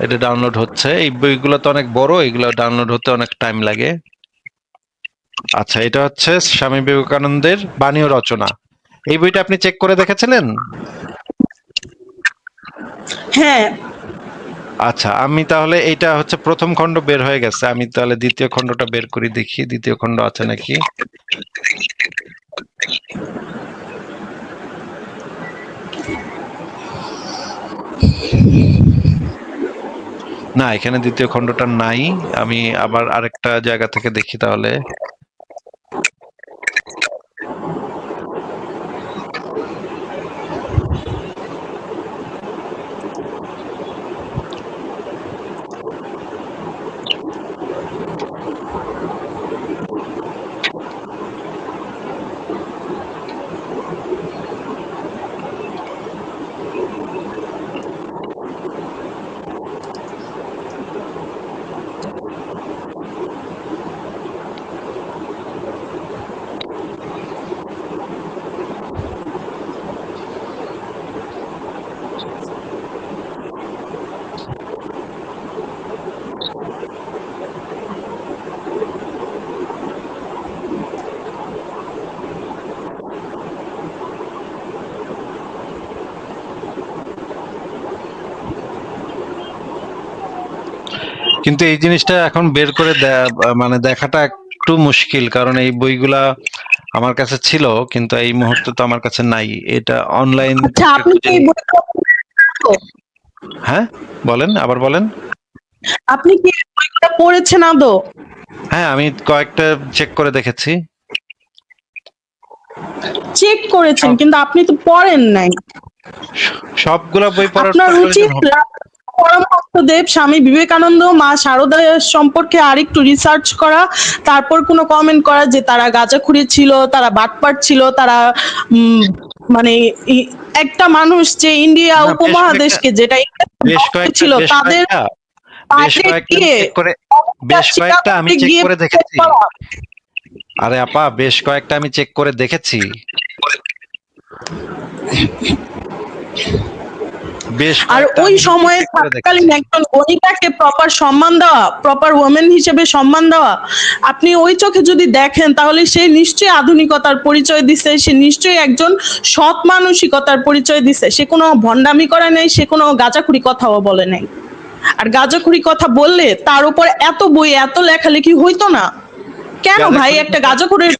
S2: এটা ডাউনলোড হচ্ছে। এই বইগুলো তো অনেক বড়, এগুলো ডাউনলোড হতে অনেক টাইম লাগে। আচ্ছা, এটা হচ্ছে স্বামী বিবেকানন্দের বাণী ও রচনা। এই বইটা আপনি চেক করে দেখেছিলেন?
S7: হ্যাঁ।
S2: আচ্ছা, আমি তাহলে এটা হচ্ছে প্রথম খণ্ড বের হয়ে গেছে, আমি তাহলে 2য় খণ্ডটা বের করি, দেখি 2য় খণ্ড আছে নাকি। না, এখানে 2য় খণ্ডটা নাই। আমি আবার আরেকটা জায়গা থেকে দেখি তাহলে। কিন্তু এই জিনিসটা এখন বের করে মানে দেখাটা একটু মুশকিল, কারণ এই বইগুলা আমার কাছে ছিল কিন্তু এই মুহূর্তে তো আমার কাছে নাই। এটা অনলাইন
S7: আচ্ছা, আপনি কি এই বইটা
S2: হ্যাঁ, বলেন, আবার বলেন।
S7: আপনি কি এই বইটা পড়েছেন আদৌ?
S2: হ্যাঁ, আমি কয়েকটা চেক করে দেখেছি।
S7: চেক করেছেন,
S2: সব-
S7: কিন্তু আপনি তো পড়েন নাই।
S2: সবগুলা বই পড়ার
S7: আপনার
S2: প্রয়োজন
S7: উচিত
S2: হবে।
S7: পরম ভক্তদেব স্বামী বিবেকানন্দ, মা শারদা সম্পর্কে আরেকটু রিসার্চ করা, তারপর কোনো কমেন্ট করা যে তারা গাঁজাখুরি ছিল, তারা বাটপার ছিল, তারা মানে একটা মানুষ যে ইন্ডিয়া
S2: না,
S7: উপমহাদেশকে যেটা
S2: বেশ কয়েকটা
S7: ছিল
S2: বেশ
S7: তাদের
S2: কয়েকটা বেশ
S7: বাইরে
S2: কয়েকটা আমি
S7: গিয়ে
S2: চেক করে বেশ কয়েকটা আমি চেক
S7: গিয়ে
S2: করে দেখেছি। আরে আপা, বেশ কয়েকটা আমি চেক করে দেখেছি। বেশ
S7: আর
S2: কয়েকটা
S7: ওই
S2: আমি
S7: সময়ে
S2: check করে দেখেছি।
S7: থাকাকালীন একজন গণিতাকে প্রপার সম্মান দেওয়া, প্রপার ওমেন হিসেবে সম্মান দেওয়া, আপনি ওই চোখে যদি দেখেন তাহলে সে নিশ্চয়ই আধুনিকতার পরিচয় দিছে, সে নিশ্চয়ই একজন সৎ মানসিকতার পরিচয় দিছে, সে কোনো ভণ্ডামি করে নাই, সে কোনো গাঁজাখুরি কথাও বলে নাই। আর গাঁজাখুরি কথা বললে তার উপর এত বই এত লেখালেখি হইতো না কেন ভাই?
S2: গাঁজাখুরি
S7: একটা
S2: কথা-
S7: গাঁজাখুরের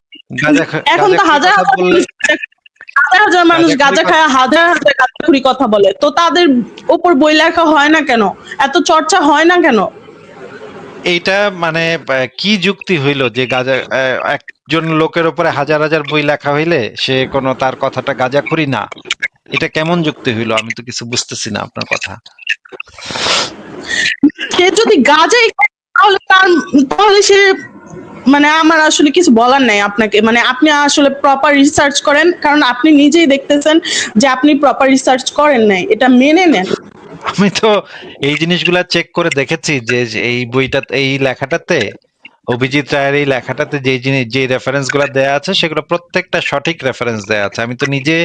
S7: এখন তো
S2: গাঁজাখুরি
S7: হাজার
S2: কথা
S7: হাজার
S2: বললে
S7: হাজার হাজার মানুষ
S2: গাঁজাখুরি
S7: গাঁজা
S2: কথা-
S7: খায়, হাজার হাজার গাঁজাখুরি কথা বলে, তো তাদের উপর বই লেখা হয় না কেন? এত চর্চা হয় না কেন?
S2: এইটা মানে কি যুক্তি হইলো যে একজন লোকের উপরে হাজার হাজার বই লেখা হইলে সে কোনো তার কথাটা গাঁজাখুরি না? এটা কেমন যুক্তি হইলো? আমি তো কিছু বুঝতেছি না আপনার কথা।
S7: সে যদি গাঁজাই খায় তাহলে সে মানে আমার আসলে কিছু বলার নাই আপনাকে। মানে আপনি আসলে প্রপার রিসার্চ করেন, কারণ আপনি নিজেই দেখতেছেন যে আপনি প্রপার রিসার্চ করেন নাই, এটা মেনে নেন।
S2: আমি তো এই জিনিসগুলা চেক করে দেখেছি যে যে এই বইটা, এই লেখাটাতে, অভিজিৎ রায়ের এই লেখাটাতে যে রেফারেন্স গুলা দেয়া আছে সেগুলো প্রত্যেকটা সঠিক রেফারেন্স দেয়া আছে। আমি তো নিজে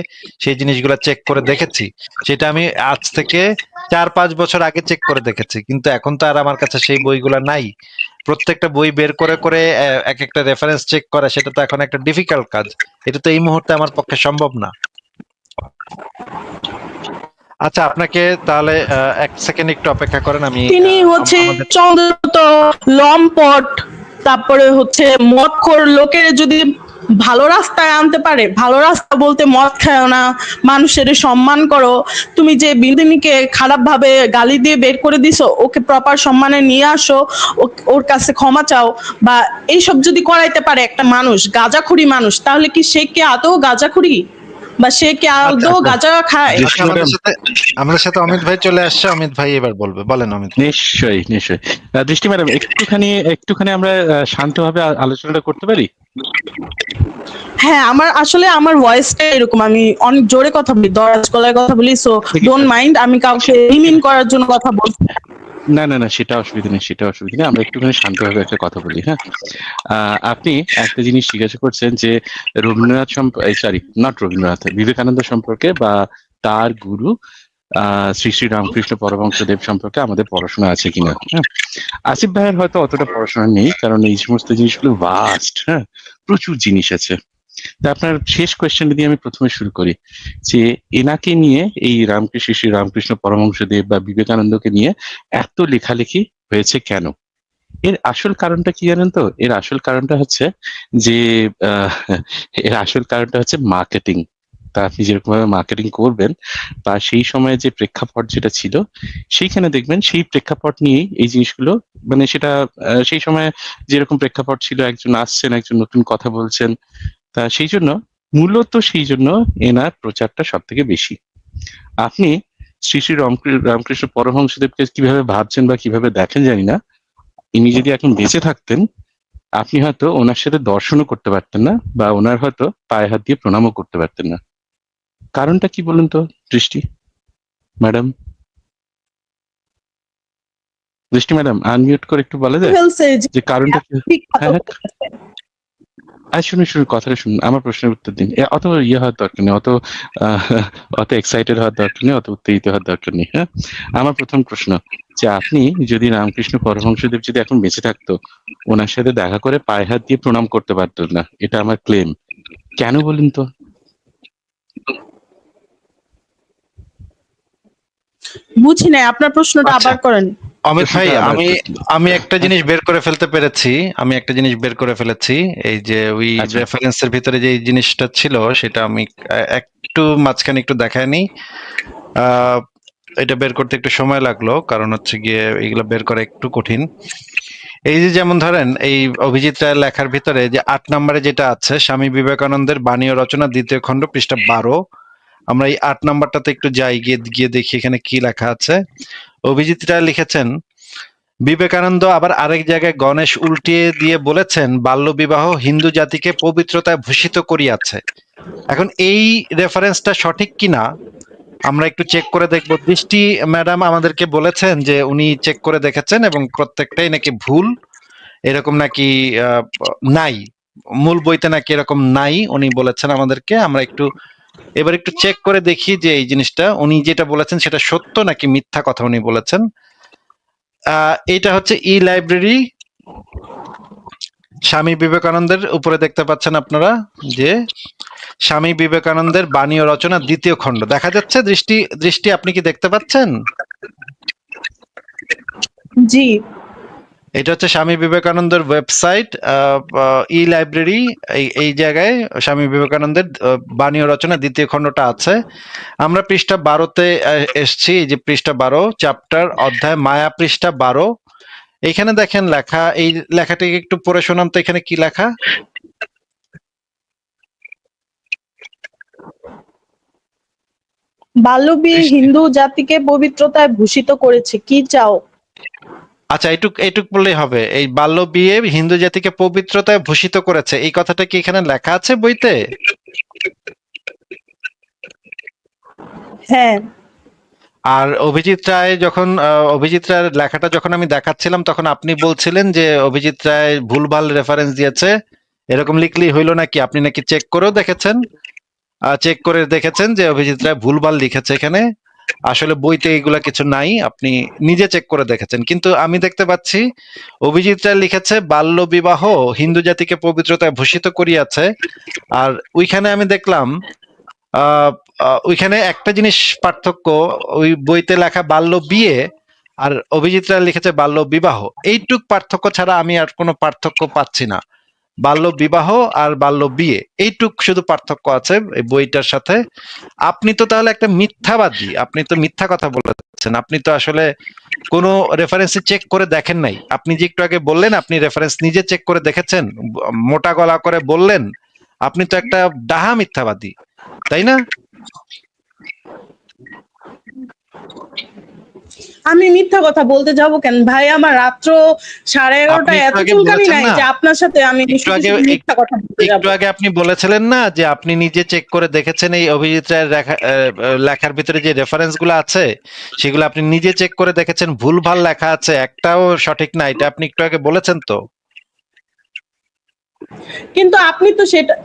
S2: সেই জিনিসগুলা চেক করে দেখেছি। সেটা আমি আজ থেকে 4-5 বছর আগে চেক করে দেখেছি, কিন্তু এখন তো আর আমার কাছে সেই বইগুলা নাই। প্রত্যেকটা বই বের করে করে এক একটা রেফারেন্স চেক করা, সেটা তো এখন একটা ডিফিকাল্ট কাজ। এটা তো এই মুহূর্তে আমার পক্ষে সম্ভব না। আচ্ছা, আপনাকে তাহলে 1 সেকেন্ড একটু অপেক্ষা করেন। আমি
S7: তিনি হচ্ছে
S2: আমাদের
S7: চন্দ্রত লম্পট, তারপরে হচ্ছে মদখোর লোকের যদি ভালো রাস্তায় আনতে পারে, ভালো রাস্তা বলতে মদ খাও না, মানুষের সম্মান করো, তুমি যে বিন্দিনীকে খারাপ ভাবে গালি দিয়ে বের করে দিছো, ওকে প্রপার সম্মানে নিয়ে আসো, ওর কাছে ক্ষমা চাও, বা এইসব যদি করাইতে পারে একটা মানুষ, গাঁজাখুরি মানুষ, তাহলে কি সে কি আদৌ গাঁজাখুরি, বা সে কি আদৌ গাঁজা খায়?
S2: আচ্ছা, আমাদের সাথে অমিত ভাই চলে আসছে। অমিত ভাই এবার বলবে। বলেন অমিত ভাই।
S8: নিশ্চয়ই নিশ্চয়ই। দৃষ্টি ম্যাডাম, একটুখানি আমরা শান্তভাবে আলোচনাটা করতে পারি?
S7: হ্যাঁ, আমার ভয়েসটা এরকম, আমি অনেক জোরে কথা বলি, দরাজ গলায় কথা বলি, সো ডোন্ট মাইন্ড, আমি কাউকে রিমিন করার জন্য কথা বলছি না।
S8: না, সেটা অসুবিধা নেই, আমরা একটুখানি শান্তভাবে একটা কথা বলি। হ্যাঁ, আপনি একটা জিনিস জিজ্ঞাসা করছেন যে রবীন্দ্রনাথ বিবেকানন্দ সম্পর্কে বা তার গুরু শ্রী শ্রী রামকৃষ্ণ পরমহংসদেব সম্পর্কে আমাদের পড়াশোনা আছে কিনা। হ্যাঁ, আসিফ ভাইয়ের হয়তো অতটা পড়াশোনা নেই, কারণ এই সমস্ত জিনিসগুলো ভাস্ট। হ্যাঁ, প্রচুর জিনিস আছে। তা আপনার শেষ কোয়েশ্চেন দিয়ে আমি প্রথমে শুরু করি যে এনাকে নিয়ে, এই শ্রী রামকৃষ্ণ পরমহংসদেব বা বিবেকানন্দকে নিয়ে এত লেখালেখি হয়েছে কেন? এর আসল কারণটা কি জানেন তো? এর আসল কারণটা হচ্ছে যে মার্কেটিং। তা আপনি যেরকম ভাবে মার্কেটিং করবেন বা সেই সময়ে যে প্রেক্ষাপট যেটা ছিল, সেইখানে দেখবেন সেই প্রেক্ষাপট নিয়েই এই জিনিসগুলো, মানে সেটা সেই সময় যেরকম প্রেক্ষাপট ছিল, একজন আসছেন, একজন নতুন কথা বলছেন, তা সেই জন্য এনার প্রচারটা সব থেকে বেশি। আপনি শ্রী শ্রী রামকৃষ্ণ পরমহংসদেবকে কিভাবে ভাবছেন বা কিভাবে দেখেন জানি না, ইনি যদি এখন বেঁচে থাকতেন, আপনি হয়তো ওনার সাথে দর্শনও করতে পারতেন না, বা ওনার হয়তো পায়ে হাত দিয়ে প্রণামও করতে পারতেন না। কারণটা কি বলুন তো দৃষ্টি ম্যাডাম? দৃষ্টি ম্যাডাম, আনমিউট করে একটু বলে দেয়
S7: ফেলছে
S8: যে কারণটা কি?
S7: ঠিক কথা
S8: হ্যাঁ,
S7: বলেছে।
S8: শুনুন, কথাটা শুনুন, আমার প্রশ্নের উত্তর দিন। অত হওয়ার দরকার নেই, অত এক্সাইটেড হওয়ার দরকার নেই, অত উত্তেজিত হওয়ার দরকার নেই। হ্যাঁ, আমার প্রথম প্রশ্ন যে আপনি যদি রামকৃষ্ণ পরমহংসদেব যদি এখন বেঁচে থাকতো, ওনার সাথে দেখা করে পায়ে হাত দিয়ে প্রণাম করতে পারতেন না, এটা আমার ক্লেম। কেন বলুন তো?
S7: বুঝি নাই, আপনার প্রশ্নটা
S8: আচ্ছা।
S7: আবার করেন।
S2: অমিত ভাই,
S8: সেটা আবার
S2: আমি
S8: একটু
S2: আমি একটা জিনিস বের করে ফেলতে পেরেছি। এই যে ওই
S8: আচ্ছা
S2: রেফারেন্সের ভিতরে যে জিনিসটা ছিল সেটা আমি একটু মাঝখানে একটু দেখায় নি। আহ, এটা বের করতে একটু সময় লাগলো, কারণ হচ্ছে গিয়ে এগুলো বের করা একটু কঠিন। এই যে যেমন ধরেন এই অভিজিৎ রায়ের লেখার ভিতরে যে ৮ নম্বরে যেটা আছে, স্বামী বিবেকানন্দের বাণী ও রচনা ২য় খণ্ড পৃষ্ঠা ১২। আমরা এই ৮ নাম্বারটাতে একটু যাই, গিয়ে গিয়ে দেখি এখানে কি লেখা আছে। অভিজিৎ রায় লিখেছেন, বিবেকানন্দ আবার আরেক জায়গায় গণেশ উল্টিয়ে দিয়ে বলেছেন, বাল্যবিবাহ হিন্দু জাতিকে পবিত্রতায় ভূষিত করিয়াছে। এখন এই রেফারেন্সটা সঠিক কিনা আমরা একটু চেক করে দেখবো। দৃষ্টি ম্যাডাম আমাদেরকে বলেছেন যে উনি চেক করে দেখেছেন এবং প্রত্যেকটাই নাকি ভুল, এরকম নাকি নাই, মূল বইতে নাকি এরকম নাই উনি বলেছেন আমাদেরকে। আমরা এবার একটু চেক করে দেখি যে এই জিনিসটা উনি যেটা বলেছেন সেটা সত্য নাকি মিথ্যা কথা উনি বলেছেন। এটা হচ্ছে ই লাইব্রেরি, স্বামী বিবেকানন্দের উপরে দেখতে পাচ্ছেন আপনারা যে স্বামী বিবেকানন্দের বাণী ও রচনা ২য় খণ্ড দেখা যাচ্ছে। দৃষ্টি দৃষ্টি আপনি কি দেখতে পাচ্ছেন?
S7: জি।
S2: এটা হচ্ছে স্বামী বিবেকানন্দের ওয়েবসাইট, ই লাইব্রেরি। এই জায়গায় স্বামী বিবেকানন্দের বাণী ও রচনা ২য় খণ্ডটা আছে। আমরা পৃষ্ঠা ১২তে এসছি। এই যে পৃষ্ঠা ১২, চ্যাপ্টার অধ্যায় মায়া, পৃষ্ঠা ১২। এইখানে দেখেন লেখা, এই লেখাটিকে একটু পড়ে শোনান তো, এখানে কি লেখা?
S7: বাল্যবিয়ে হিন্দু জাতিকে পবিত্রতায় ভূষিত করেছে, কি চাও?
S2: আচ্ছা, এইটুক বললেই হবে। এই বাল্য বিয়ে হিন্দু জাতিকে পবিত্রতায় ভূষিত করেছে, এই কথাটা কি এখানে লেখা আছে বইতে?
S7: হ্যাঁ।
S2: আর অভিজিৎ রায়ের লেখাটা যখন আমি দেখাচ্ছিলাম তখন আপনি বলছিলেন যে অভিজিৎ রায় ভুলভাল রেফারেন্স দিয়েছে, এরকম লিখলেই হইলো নাকি? আপনি নাকি চেক করেও দেখেছেন, চেক করে দেখেছেন যে অভিজিৎ রায় ভুলভাল লিখেছে এখানে, আসলে বইতে এগুলা কিছু নাই, আপনি নিজে চেক করে দেখেছেন। কিন্তু আমি দেখতে পাচ্ছি অভিজিৎ রায় লিখেছে বাল্য বিবাহ হিন্দু জাতিকে পবিত্রতায় ভূষিত করিয়াছে। আর ওইখানে আমি দেখলাম ওইখানে একটা জিনিস পার্থক্য, ওই বইতে লেখা বাল্য বিয়ে আর অভিজিৎ রায় লিখেছে বাল্য বিবাহ, এইটুক পার্থক্য ছাড়া আমি আর কোনো পার্থক্য পাচ্ছি না। বাল্য বিবাহ আর বাল্য বিয়ে, এইটুক শুধু পার্থক্য আছে এই বইটার সাথে। আপনি তো তাহলে একটা মিথ্যাবাদী, আপনি তো মিথ্যা কথা বলেছেন, আপনি তো আসলে কোনো রেফারেন্স চেক করে দেখেন নাই। আপনি যে একটু আগে বললেন আপনি রেফারেন্স নিজে চেক করে দেখেছেন, মোটা গলা করে বললেন, আপনি তো একটা ডাহা মিথ্যাবাদী, তাই না?
S7: আমি মিথ্যা কথা বলতে যাব কেন ভাই? আমার রাত্র 11:30 এত চুলকানি নাই যে আপনার সাথে আমি মিথ্যা কথা বলতে যাব।
S2: একটু আগে আপনি বলেছিলেন না যে আপনি নিজে চেক করে দেখেছেন এই অভিজিৎ রায়ের লেখার ভিতরে যে রেফারেন্স গুলো আছে সেগুলো আপনি নিজে চেক করে দেখেছেন, ভুলভাল লেখা আছে, একটাও সঠিক না, এটা আপনি একটু আগে বলেছেন তো।
S7: কিন্তু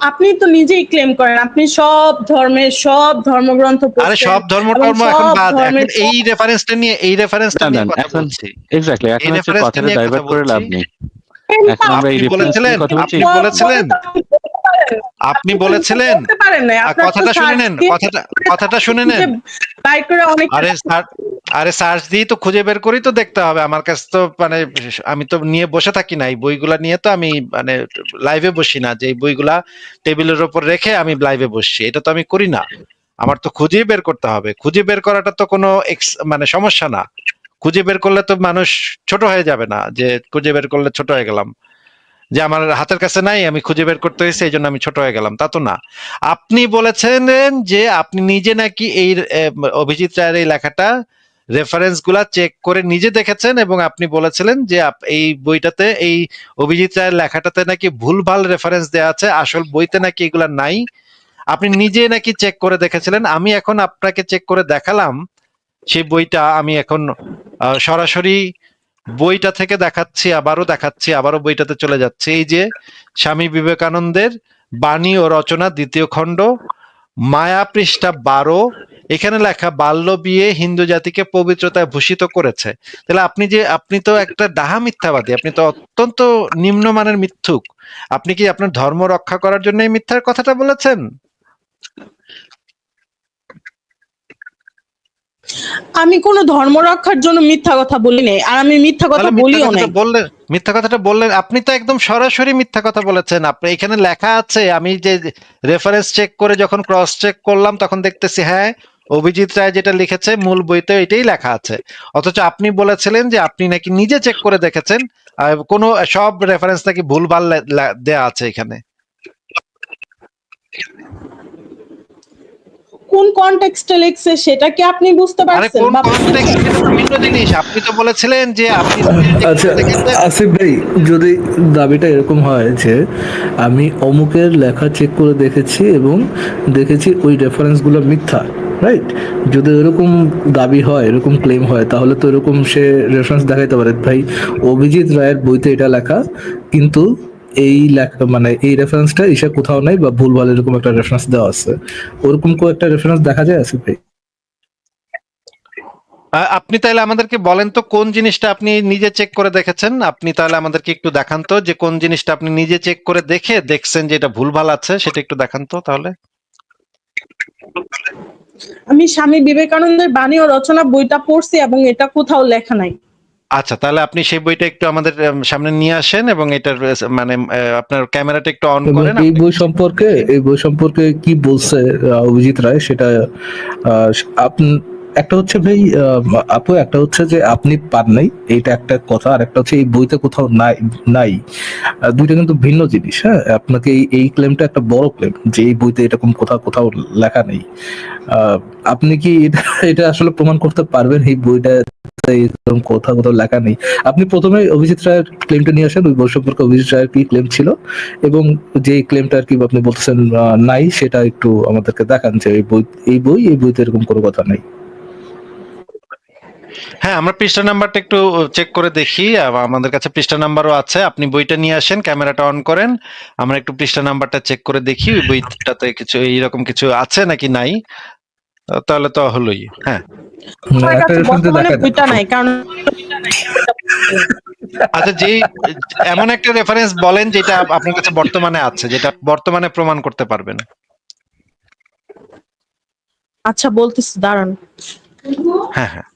S7: আপনি তো নিজেই ক্লেম করেন আপনি সব ধর্মের সব ধর্মগ্রন্থ
S2: আরে
S7: পড়ছেন
S2: সব ধর্ম
S7: এবং
S2: কর্ম এখন
S7: সব
S2: বাদ, এখন
S7: ধর্মের
S2: এই রেফারেন্সটা
S8: না
S2: নিয়ে কথা
S8: এখন
S2: বলছি।
S8: এক্স্যাক্টলি এখন
S2: এই
S8: হচ্ছে
S2: রেফারেন্সটা
S8: কথাটা
S2: নিয়ে কথা
S8: ডাইভার্ট করে
S2: বলছি।
S8: লাভ নেই। এখন আমরা এই
S2: আপনি
S8: রেফারেন্স নিয়ে কথা বলছি।
S2: আপনি বলেছিলেন কথাটা শুনে নেন, কথাটা শুনে নেন। আরে সার্চ দিয়ে তো খুঁজে বের করি তো দেখতে হবে। আমার কাছে তো মানে আমি তো নিয়ে বসে থাকি না, এই বইগুলা নিয়ে তো আমি মানে লাইভে বসি না, যে এই বইগুলা টেবিলের উপর রেখে আমি লাইভে বসছি, এটা তো আমি করি না। আমার তো খুঁজে বের করতে হবে, খুঁজে বের করাটা তো কোনো মানে সমস্যা না। খুঁজে বের করলে তো মানুষ ছোট হয়ে যাবে না, যে খুঁজে বের করলে ছোট হয়ে গেলাম, যে আমার হাতের কাছে নাই আমি খুঁজে বের করতে হয়েছে এই জন্য আমি ছোট হয়ে গেলাম, তা তো না। আপনি বলেছেন যে আপনি নিজে নাকি এই অভিজিৎ রায়ের এই লেখাটা রেফারেন্স গুলা চেক করে নিজে দেখেছেন এবং আপনি বলেছিলেন যে এই বইটাতে এই অভিজিৎ রায়ের লেখাটাতে নাকি ভুলভাল রেফারেন্স দেওয়া আছে, আসল বইতে নাকি এগুলা নাই। আপনি নিজে নাকি চেক করে দেখেছিলেন, আমি এখন আপনাকে চেক করে দেখালাম সেই বইটা। আমি এখন সরাসরি বইটা থেকে দেখাচ্ছি, আবারও বইটাতে চলে যাচ্ছে। এই যে স্বামী বিবেকানন্দের বাণী ও রচনা ২য় খণ্ড, মায়া, পৃষ্ঠা ১২। এখানে লেখা বাল্য বিয়ে হিন্দু জাতিকে পবিত্রতায় ভূষিত করেছে। তাহলে আপনি তো একটা ডাহা মিথ্যাবাদী, আপনি তো অত্যন্ত নিম্নমানের মিথ্যুক। আপনি কি আপনার ধর্ম রক্ষা করার জন্য এই মিথ্যার কথাটা বলেছেন?
S7: আমি কোনো ধর্ম রক্ষার জন্য মিথ্যা কথা বলি নাই, আর আমি মিথ্যা কথা
S2: তাহলে
S7: বলিও নাই।
S2: মিথ্যা কথাটা বললেন, আপনি তো একদম সরাসরি মিথ্যা কথা বলেছেন। আপনি এখানে লেখা আছে, আমি যে রেফারেন্স চেক করে যখন ক্রস চেক করলাম তখন দেখতেছি হ্যাঁ অভিজিৎ রায় যেটা লিখেছে মূল বইতে এটাই লেখা আছে। অথচ আপনি বলেছিলেন যে আপনি নাকি নিজে চেক করে দেখেছেন, কোনো সব রেফারেন্স নাকি ভুলভাল দেয়া আছে এখানে।
S7: কোন কনটেক্সটে লিখছে সেটা কি আপনি বুঝতে
S2: আরে
S7: পারছেন?
S2: কোন
S7: বা
S2: কনটেক্সট, সেটা তো ভিন্ন জিনিস। আপনি তো বলেছিলেন যে আপনি
S9: আচ্ছা আসিফ ভাই, যদি দাবিটা এরকম হয় যে আমি অমুকের লেখা চেক করে দেখেছি এবং দেখেছি ওই রেফারেন্সগুলো মিথ্যা, রাইট? যদি এরকম দাবি হয়, এরকম ক্লেম হয়, তাহলে তো এরকম সে রেফারেন্স দেখাইতে পারে, ভাই অভিজিৎ রায়ের বইতে এটা লেখা, কিন্তু এই লেখা মানে এই রেফারেন্সটা এসে কোথাও নাই, বা ভুলভাল এরকম একটা রেফারেন্স দেওয়া আছে। ওরকম কোন একটা রেফারেন্স দেখা যায় আসিফ ভাই?
S2: আপনি তাহলে আমাদেরকে বলেন তো কোন জিনিসটা আপনি নিজে চেক করে দেখেছেন। আপনি তাহলে আমাদেরকে একটু দেখান তো যে কোন জিনিসটা আপনি নিজে চেক করে দেখছেন যে এটা ভুলভাল আছে, সেটা একটু দেখান তো তাহলে।
S7: আমি স্বামী বিবেকানন্দের বাণী ও রচনা বইটা পড়ছি এবং এটা কোথাও লেখা নাই।
S2: আচ্ছা, তাহলে আপনি সেই বইটা একটু আমাদের সামনে নিয়ে আসেন এবং এটার মানে আপনার ক্যামেরাটা একটু অন
S9: এবং
S2: করেন।
S9: এই বই সম্পর্কে কি বলছে অভিজিৎ রায় সেটা আপনি, একটা হচ্ছে ভাই আপু, একটা হচ্ছে যে আপনি পান নাই, এইটা একটা কথা, আর একটা হচ্ছে এই বইতে কোথাও নাই। দুইটা কিন্তু ভিন্ন জিনিস। হ্যাঁ, আপনাকে এই ক্লেমটা একটা বড় ক্লেম যে এই বইতে এরকম কোথাও লেখা নেই। আপনি কি এটা আসলে প্রমাণ করতে পারবেন এই বইটা এরকম কোথাও লেখা নেই? আপনি প্রথমে অভিজিৎ রায়ের ক্লেমটা নিয়ে আসেন, ওই বই সম্পর্কে অভিজিৎ রায়ের কি ক্লেম ছিল, এবং যে ক্লেমটা আর কি আপনি বলতেছেন নাই, সেটা একটু আমাদেরকে দেখান যে এই বইতে এরকম কোনো কথা নাই।
S2: হ্যাঁ, আমরা পৃষ্ঠা নাম্বারটা একটু চেক করে দেখি। আমাদের কাছে পৃষ্ঠা নাম্বারও আছে। আপনি বইটা নিয়ে আসেন, ক্যামেরাটা অন করেন, আমরা একটু পৃষ্ঠা নাম্বারটা চেক করে দেখি ওই বইটাতে কিছু এইরকম কিছু আছে নাকি নাই। তাহলে তো হলোই। হ্যাঁ,
S7: আমার
S9: একটা
S7: কাছে
S9: রেফারেন্স
S7: বর্তমানে
S9: দেখা
S7: বইটা নাই, কারণ
S2: আচ্ছা, এমন একটা রেফারেন্স বলেন যেটা আপনার কাছে বর্তমানে আছে, যেটা বর্তমানে প্রমাণ করতে পারবেন।
S7: আচ্ছা বলতেছি, দাঁড়ান।
S2: হ্যাঁ হ্যাঁ,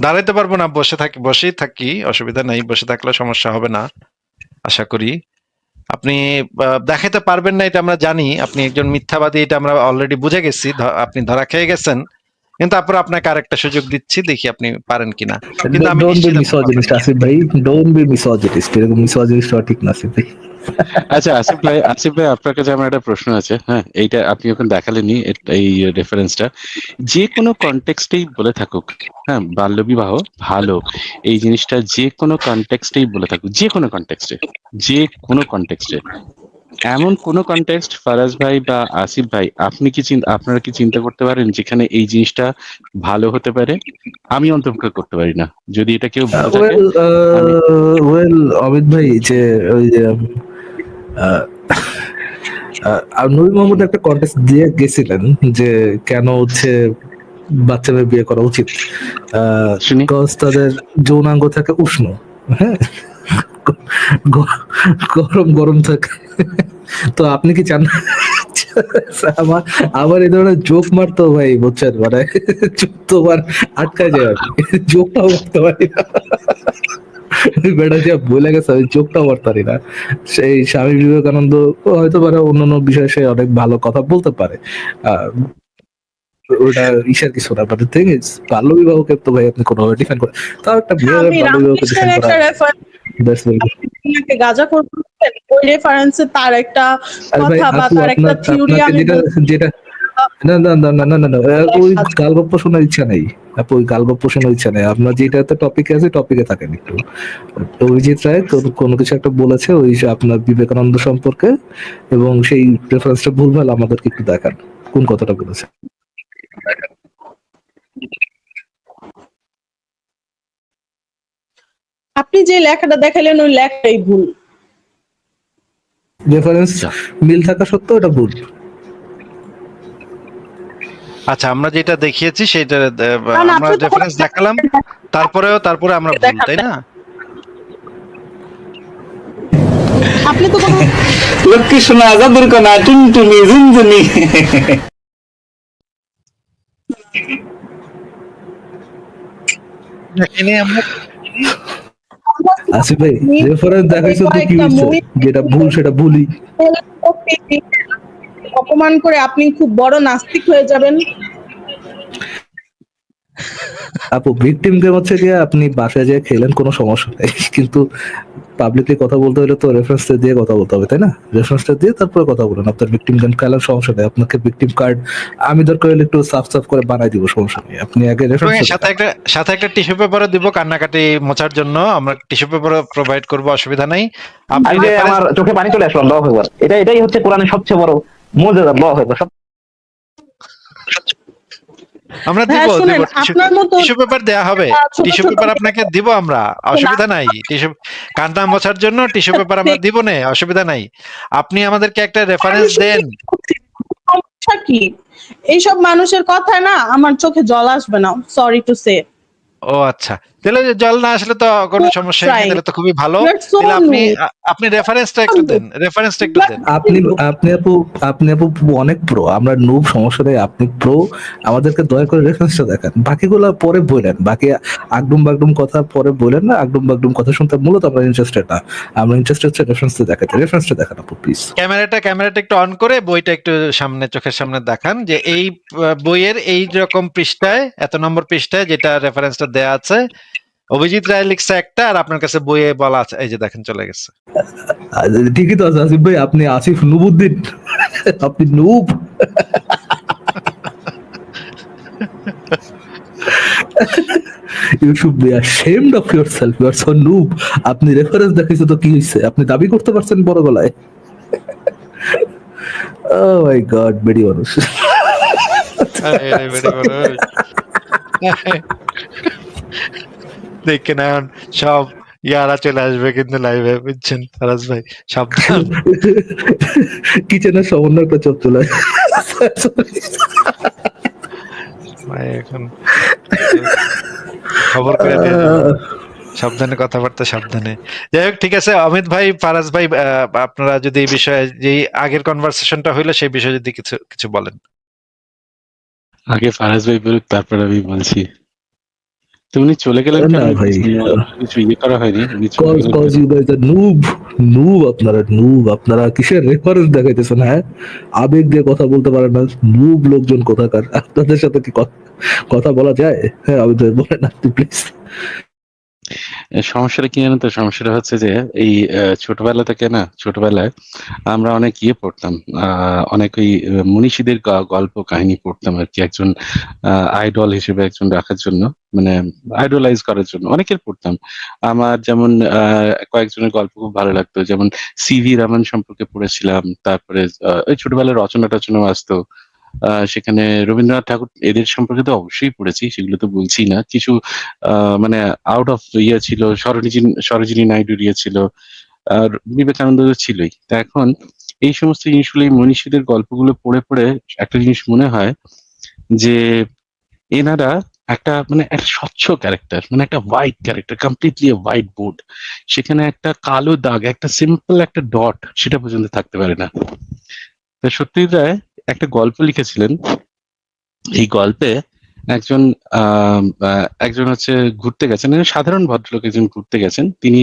S2: দাঁড়াইতে পারবো না, বসেই থাকি, অসুবিধা নেই, বসে থাকলে সমস্যা হবে না আশা করি। আপনি দেখাতে পারবেন না এটা আমরা জানি, আপনি একজন মিথ্যাবাদী এটা আমরা অলরেডি বুঝে গেছি, আপনি ধরা খেয়ে গেছেন, কিন্তু তারপর আপনাকে আরেকটা সুযোগ দিচ্ছি, দেখি আপনি পারেন কিনা। কিন্তু আমি
S9: ডোন্ট বি
S2: নিশ্চিত আপনি পারবেন।
S9: মিসোজিনিস্ট আসিফ ভাই, ডোন্ট বি মিসোজিনিস্ট, এরকম মিসোজিনিস্ট হওয়া ঠিক না আসিফ ভাই।
S8: আচ্ছা আসিফ ভাই আপনার কাছে আমার একটা প্রশ্ন আছে। হ্যাঁ, এইটা আপনি ওখানে দেখালেনি এই রেফারেন্সটা, যে কোনো কনটেক্সটেই বলে থাকুক, হ্যাঁ বাল্যবিবাহ ভালো, এই জিনিসটা যে কোনো কনটেক্সটেই বলে থাকুক, যে কোনো কনটেক্সটে, এমন কোন কনটেক্সট ফারাজ ভাই বা আসিফ ভাই আপনারা কি চিন্তা করতে পারেন যেখানে এই জিনিসটা ভালো হতে পারে? আমি অন্তর্ভুক্ত করতে পারি না। যদি এটা কেউ বলে থাকে,
S9: ওয়েল অমিত ভাই, যে ওই যে আর নবী মোহাম্মদ একটা কন্টেস্ট দিয়ে গেছিলেন যে কেন হচ্ছে বাচ্চাদের বিয়ে করা উচিত,
S8: শুনি।
S9: বিকজ তাদের যৌনাঙ্গ থাকে উষ্ণ। হ্যাঁ, গরম থাকে। তো আপনি কি চান আমার এই ধরনের জোক মারতো ভাই, বুঝছেন, মানে তোমার আটকায় যায়, জোকটাও মারতে পারি না। বেটা যা বলে গেছে, আমি জোকটাও মারতে পারি না। সেই স্বামী বিবেকানন্দ হয়তো পারে অন্যান্য বিষয়ে সে অনেক ভালো কথা বলতে পারে, ওটা ঈশার কিছু না, বাট থিং ইজ বাল্য বিবাহকে তো ভাই আপনি কোনোভাবে ডিফাইন করেন, তাও একটা মেয়ের
S7: আমি
S9: বাল্য বিবাহকে
S7: রামকৃষ্ণের
S9: ডিফাইন
S7: একটা
S9: করা,
S7: রেফারেন্স,
S9: দ্যাটস ভেরি গুড।
S7: আপনাকে গাঁজা করবেন, ওই রেফারেন্সে তার একটা
S9: আরে ভাই
S7: কথা বা
S9: আপু,
S7: তার একটা থিওরি
S9: আপনাকে
S7: আমি
S9: যেটা না না না না না না না, ওই গালগপ্প শোনার ইচ্ছা নেই আপু, ওই গালগপ্প শোনার ইচ্ছা নেই আপনার। যেটাতে টপিকে আছে টপিকে থাকেন একটু। অভিজিৎ রায় কোনো কিছু একটা বলেছে ওই যে আপনার বিবেকানন্দ সম্পর্কে, এবং সেই রেফারেন্সটা ভুলভাল, আমাদেরকে একটু দেখান কোন কথাটা বলেছে।
S7: আপনি যে লেখাটা দেখালেন ওই লেখাটাই ভুল।
S9: রেফারেন্স মিল থাকা সত্ত্বেও এটা ভুল।
S2: আচ্ছা, আমরা যেটা দেখিয়েছি সেটা
S7: কারণ
S2: আমরা
S7: আপনি তো
S2: রেফারেন্স দেখালাম, তারপরে আমরা ভুল, তাই না?
S7: আপনি তো কোনো
S3: লক্ষ্মী শোনা আজাদুর কোনা টুনটুনি ঝুনঝুনি।
S2: দেখিনি আমরা।
S9: আসিফ ভাই রেফারেন্স দেখাইছো তো কি
S7: কয়েকটা
S9: হয়েছে,
S7: movie
S9: যেটা ভুল সেটা ভুলই।
S7: অপমান করে আপনি খুব বড় নাস্তিক হয়ে যাবেন।
S9: আপু ভিকটিম গেম হচ্ছে গিয়ে আপনি বাসায় যেয়ে খেলেন কোনো সমস্যা নেই, কিন্তু পাবলিকলি কথা বলতে হলে তো রেফারেন্সটা দিয়ে কথা বলতে হবে, তাই না? রেফারেন্সটা দিয়ে তারপরে কথা বলেন। আপনার ভিকটিম গেম খেলার সমস্যা নেই, আপনাকে ভিকটিম কার্ড আমি দরকার হলে একটু সাফ সাফ করে বানাই দিব, সমস্যা নেই। আপনি আগে
S2: এবং
S9: রেফারেন্স
S2: এর সাথে একটা টিস্যু পেপারও দিব কান্নাকাটি মোছার জন্য, আমরা টিস্যু পেপারও প্রোভাইড করব, অসুবিধা নাই। আপনি
S10: এই যে
S2: reference-
S10: আমার চোখে পানি চলে আসলো, আল্লাহু আকবার। এটাই হচ্ছে কোরআনের সবচেয়ে বড় মুজিজা, আল্লাহু আকবার।
S2: আমরা
S7: হ্যাঁ,
S2: দিব
S7: শুনেন, আপনার মতো
S2: টিস্যু পেপার দেয়া হবে,
S7: ছোট
S2: টিস্যু
S7: ছোট
S2: পেপার আপনাকে দিব আমরা, অসুবিধা নাই। টিস্যু কান্না মোছার জন্য টিস্যু পেপার আমরা দিব না, অসুবিধা নাই। আপনি আমাদেরকে একটা রেফারেন্স দেন।
S7: সমস্যা কি? এইসব মানুষের কথায় না আমার চোখে জল আসবে না, সরি টু সে।
S2: ও আচ্ছা, তাহলে জল না আসলে তো কোনো সমস্যা নেই, তাহলে তো খুবই ভালো।
S7: You're so
S2: তাহলে
S7: rude.
S2: আপনি রেফারেন্সটা একটু দেন, রেফারেন্সটা একটু দেন।
S9: আপনি আপনি আপু অনেক প্রো, আমরা নুব, সমস্যা নেই, আপনি প্রো। আমাদেরকে দয়া করে রেফারেন্সটা দেখান, বাকিগুলো পরে বলেন, বাকি আগডুম বাগডুম কথা পরে বলেন না। আগডুম বাগডুম কথা শুনতে মূলত আমরা ইন্টারেস্টেড না, আমরা ইন্টারেস্টেড হচ্ছে রেফারেন্সটা দেখাতে। রেফারেন্সটা দেখান আপু প্লিজ।
S2: ক্যামেরাটা একটু অন করে বইটা একটু সামনে, চোখের সামনে দেখান যে এই বইয়ের এই রকম পৃষ্ঠায়, এত নম্বর পৃষ্ঠায় যেটা রেফারেন্সটা দেয়া আছে, অভিজিৎ রায় লিখছে একটা, আর আপনার কাছে বইয়ে বলা আছে, এই যে দেখেন চলে গেছে।
S9: ঠিকই তো আছে আসিফ ভাই, আপনি আসিফ নুবুদ্দিন, আপনি noob. You should be ashamed of yourself. You are so noob. আপনি রেফারেন্স দেখাইছে তো কি হইছে? আপনি দাবি করতে পারছেন বড় গলায়? Oh my God, বেডি মানুষ।
S2: দেখে নেন সব ইয়ারা চলে আসবে কিন্তু লাইভে, বুঝছেন ফারাজ ভাই, সাবধান।
S9: কিচেনের সামান্য একটা চোখ চলে।
S2: ভাই এখন খবর করে দিয়ে যাবো। সাবধানে কথাবার্তা, সাবধানে। যাই হোক, ঠিক আছে অমিত ভাই, ফারাজ ভাই, আপনারা যদি এই বিষয়ে, যে আগের কনভারসেশনটা হইলো সেই বিষয়ে যদি কিছু বলেন।
S8: আগে ফারাজ ভাই বলুক, তারপর আমি বলছি। তো উনি চলে গেলেন
S9: না
S8: কেন?
S9: ভাই,
S8: কিছু ইয়ে করা হয়নি, উনি চলে গেলেন
S9: cause
S8: কেন?
S9: you guys are noob. Noob আপনারা, noob আপনারা কিসের রেফারেন্স দেখাইতেছেন? হ্যাঁ, আবেগ দিয়ে কথা বলতে পারেন না, noob লোকজন কোথাকার। আপনাদের সাথে কি কথা বলা যায়? হ্যাঁ, আমি তো বলেন আপনি প্লিজ।
S8: সমস্যাটা কি জানেন তো? সমস্যাটা হচ্ছে যে এই ছোটবেলা থেকে না, ছোটবেলায় আমরা অনেক ইয়ে পড়তাম, অনেক ওই মনীষীদের গল্প কাহিনী পড়তাম আর কি, একজন আইডল হিসেবে একজন রাখার জন্য, মানে আইডলাইজ করার জন্য অনেকের পড়তাম। আমার যেমন কয়েকজনের গল্প খুব ভালো লাগতো, যেমন সিভি রমন সম্পর্কে পড়েছিলাম, তারপরে ওই ছোটবেলায় রচনা টচনা আসতো, সেখানে রবীন্দ্রনাথ ঠাকুর এদের সম্পর্কে তো অবশ্যই পড়েছি, সেগুলো তো বলছি না। কিছু মানে আউট অফ ইয়ে ছিল, সরোজিনী নাইডুর ইয়ে ছিল, আর বিবেকানন্দ তো ছিলই। তা এখন এই সমস্ত জিনিসগুলো, এই মনীষীদের গল্পগুলো পড়ে পড়ে একটা জিনিস মনে হয় যে এনারা একটা মানে একটা স্বচ্ছ ক্যারেক্টার, মানে একটা white character, completely white board, সেখানে একটা কালো দাগ, একটা সিম্পল একটা ডট, সেটা পর্যন্ত থাকতে পারে না। তা সত্যজিৎ রায় একটা গল্প লিখেছিলেন। এই গল্পে একজন একজন হচ্ছে ঘুরতে গেছেন, সাধারণ ভদ্রলোক একজন ঘুরতে গেছেন। তিনি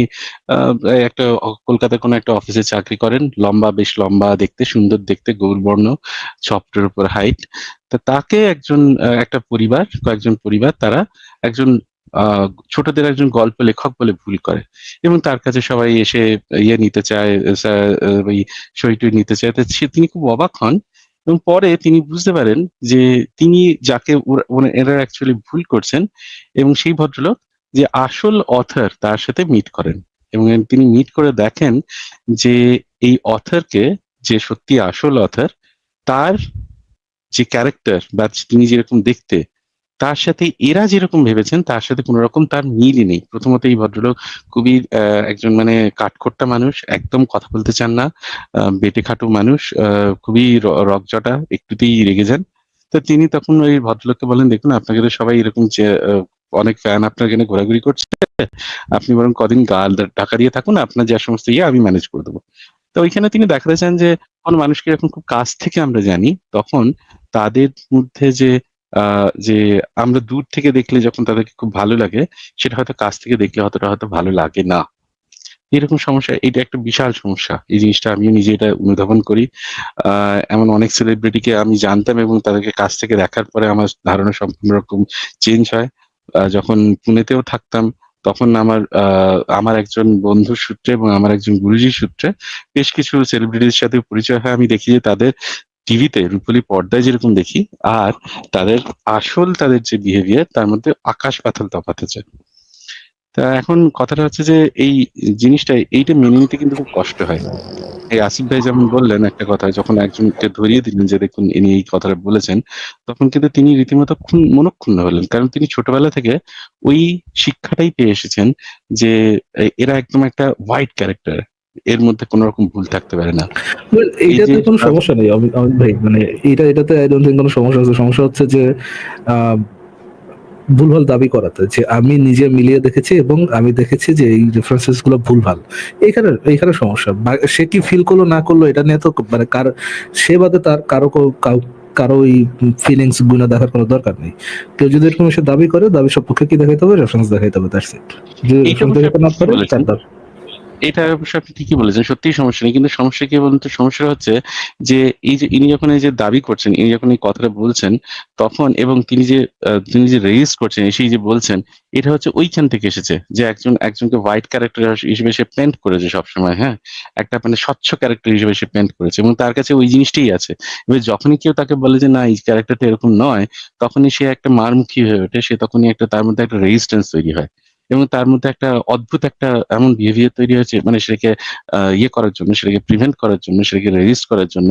S8: একটা কলকাতার কোনো একটা অফিসে চাকরি করেন, লম্বা, বেশ লম্বা দেখতে, সুন্দর দেখতে, গৌরবর্ণ, চপটের উপর হাইট। তা তাকে একজন একটা পরিবার, কয়েকজন পরিবার, তারা একজন ছোটদের একজন গল্প লেখক বলে ভুল করে, এবং তার কাছে সবাই এসে ইয়ে নিতে চায়, ওই সই নিতে চায়। তা তিনি খুব অবাক হন, এবং পরে তিনি বুঝতে পারেন যে তিনি যাকে এরা অ্যাকচুয়ালি ভুল করছেন, এবং সেই ভদ্রলোক যে আসল অথর তার সাথে মিট করেন, এবং তিনি মিট করে দেখেন যে এই অথরকে, যে সত্যি আসল অথর, তার যে ক্যারেক্টার বা তিনি যেরকম দেখতে, তার সাথে এরা যেরকম ভেবেছেন তার সাথে কোনো রকম তার মিলই নেই। প্রথমত এই ভদ্রলোক খুবই একজন মানে কাঠখোট্টা মানুষ, একদম কথা বলতে চান না, বেঁটে খাটু মানুষ, খুবই রকজটা, একটুতেই রেগে যান। তো তিনি তখন ওই ভদ্রলোককে বলেন, দেখুন আপনাকে তো সবাই এরকম যে অনেক ফ্যান আপনার এখানে ঘোরাঘুরি করছে, আপনি বরং কদিন গাল ঢাকা দিয়ে থাকুন, আপনার যা সমস্ত ইয়ে আমি ম্যানেজ করে দেবো। তো ওইখানে তিনি দেখাতে চান যে কোন মানুষকে যখন খুব কাছ থেকে আমরা জানি, তখন তাদের মধ্যে যে যে আমরা দূর থেকে দেখলে যখন তাদেরকে খুব ভালো লাগে, সেটা হয়তো কাছ থেকে দেখলে অতটা হয়তো ভালো লাগে না। এরকম সমস্যা, এটা একটা বিশাল সমস্যা। এই জিনিসটা আমিও নিজে এটা অনুধাবন করি। এমন অনেক সেলিব্রিটিকে আমি জানতাম এবং তাদেরকে কাছ থেকে দেখার পরে আমার ধারণা সম্পূর্ণ রকম চেঞ্জ হয়। যখন পুনেতেও থাকতাম, তখন আমার একজন বন্ধুর সূত্রে এবং আমার একজন গুরুজির সূত্রে বেশ কিছু সেলিব্রিটির সাথে পরিচয় হয়। আমি দেখি যে তাদের টিভিতে রূপলী পর্দায় যেরকম দেখি, আর তাদের যে বিহেভিয়ার, তার মধ্যে আকাশ পাতাল তফাৎ আছে। তা এখন কথাটা হচ্ছে যে এই জিনিসটা, এইটা মেনে নিতে কিন্তু খুব কষ্ট হয়। এই আসিফ ভাই যেমন বললেন একটা কথা, যখন একজনকে ধরিয়ে দিলেন যে দেখুন ইনি এই কথাটা বলেছেন, তখন কিন্তু তিনি রীতিমতো মনঃক্ষুণ্ণ হলেন। কারণ তিনি ছোটবেলা থেকে ওই শিক্ষাটাই পেয়ে এসেছেন যে এরা একদম একটা হোয়াইট ক্যারেক্টার, এর মধ্যে কোনো রকম ভুল থাকতে পারে না। এই যে
S9: এইটাতে কোনো সমস্যা নেই অমিত ভাই, মানে এটাতে আই ডোন্ট থিঙ্ক কোনো সমস্যা আছে। সমস্যা হচ্ছে যে আহ, ভুলভাল দাবি করাতে, যে আমি নিজে মিলিয়ে দেখেছি এবং আমি দেখেছি যে এই রেফারেন্সেস গুলো ভুলভাল। এইখানে সমস্যা। সে কি ফিল করলো না করলো এটা নিয়ে তো মানে সে বাদে তার কারো ওই ফিলিংস গুলো দেখার কোনো দরকার নেই। কেউ যদি এরকম এসে দাবি করে, দাবি সপক্ষে কি দেখাইতে হবে? রেফারেন্স দেখাইতে হবে, দ্যাটস ইট। যদি
S8: এইটা
S9: রেফারেন্স
S8: অবশ্য
S9: দেখাতে
S8: আপনি
S9: না
S8: ঠিকই
S9: পারে
S8: বলেছেন।
S9: তার
S8: এটা অবশ্য আপনি ঠিকই বলেছেন, সত্যিই সমস্যা নেই। কিন্তু সমস্যা কি বলুন তো, সমস্যা হচ্ছে যে এই যে ইনি যখন এই যে দাবি করছেন, ইনি যখন এই কথাটা বলছেন, তখন এবং তিনি যে রেজিস্ট করছেন, এসেই যে বলছেন, এটা হচ্ছে ওইখান থেকে এসেছে যে একজনকে হোয়াইট ক্যারেক্টার হিসেবে সে পেন্ট করেছে সবসময়। হ্যাঁ, একটা মানে স্বচ্ছ ক্যারেক্টার হিসেবে সে পেন্ট করেছে এবং তার কাছে ওই জিনিসটাই আছে। এবার যখনই কেউ তাকে বলে যে না, এই ক্যারেক্টারটা এরকম নয়, তখনই সে একটা মারমুখী হয়ে ওঠে। সে তখনই তার মধ্যে একটা রেজিস্ট্যান্স তৈরি হয় এবং তার মধ্যে একটা অদ্ভুত একটা এমন বিহেভিয়ার তৈরি হয়েছে, মানে সেটাকে ইয়ে করার জন্য, সেটাকে প্রিভেন্ট করার জন্য, সেটাকে রেজিস্ট করার জন্য,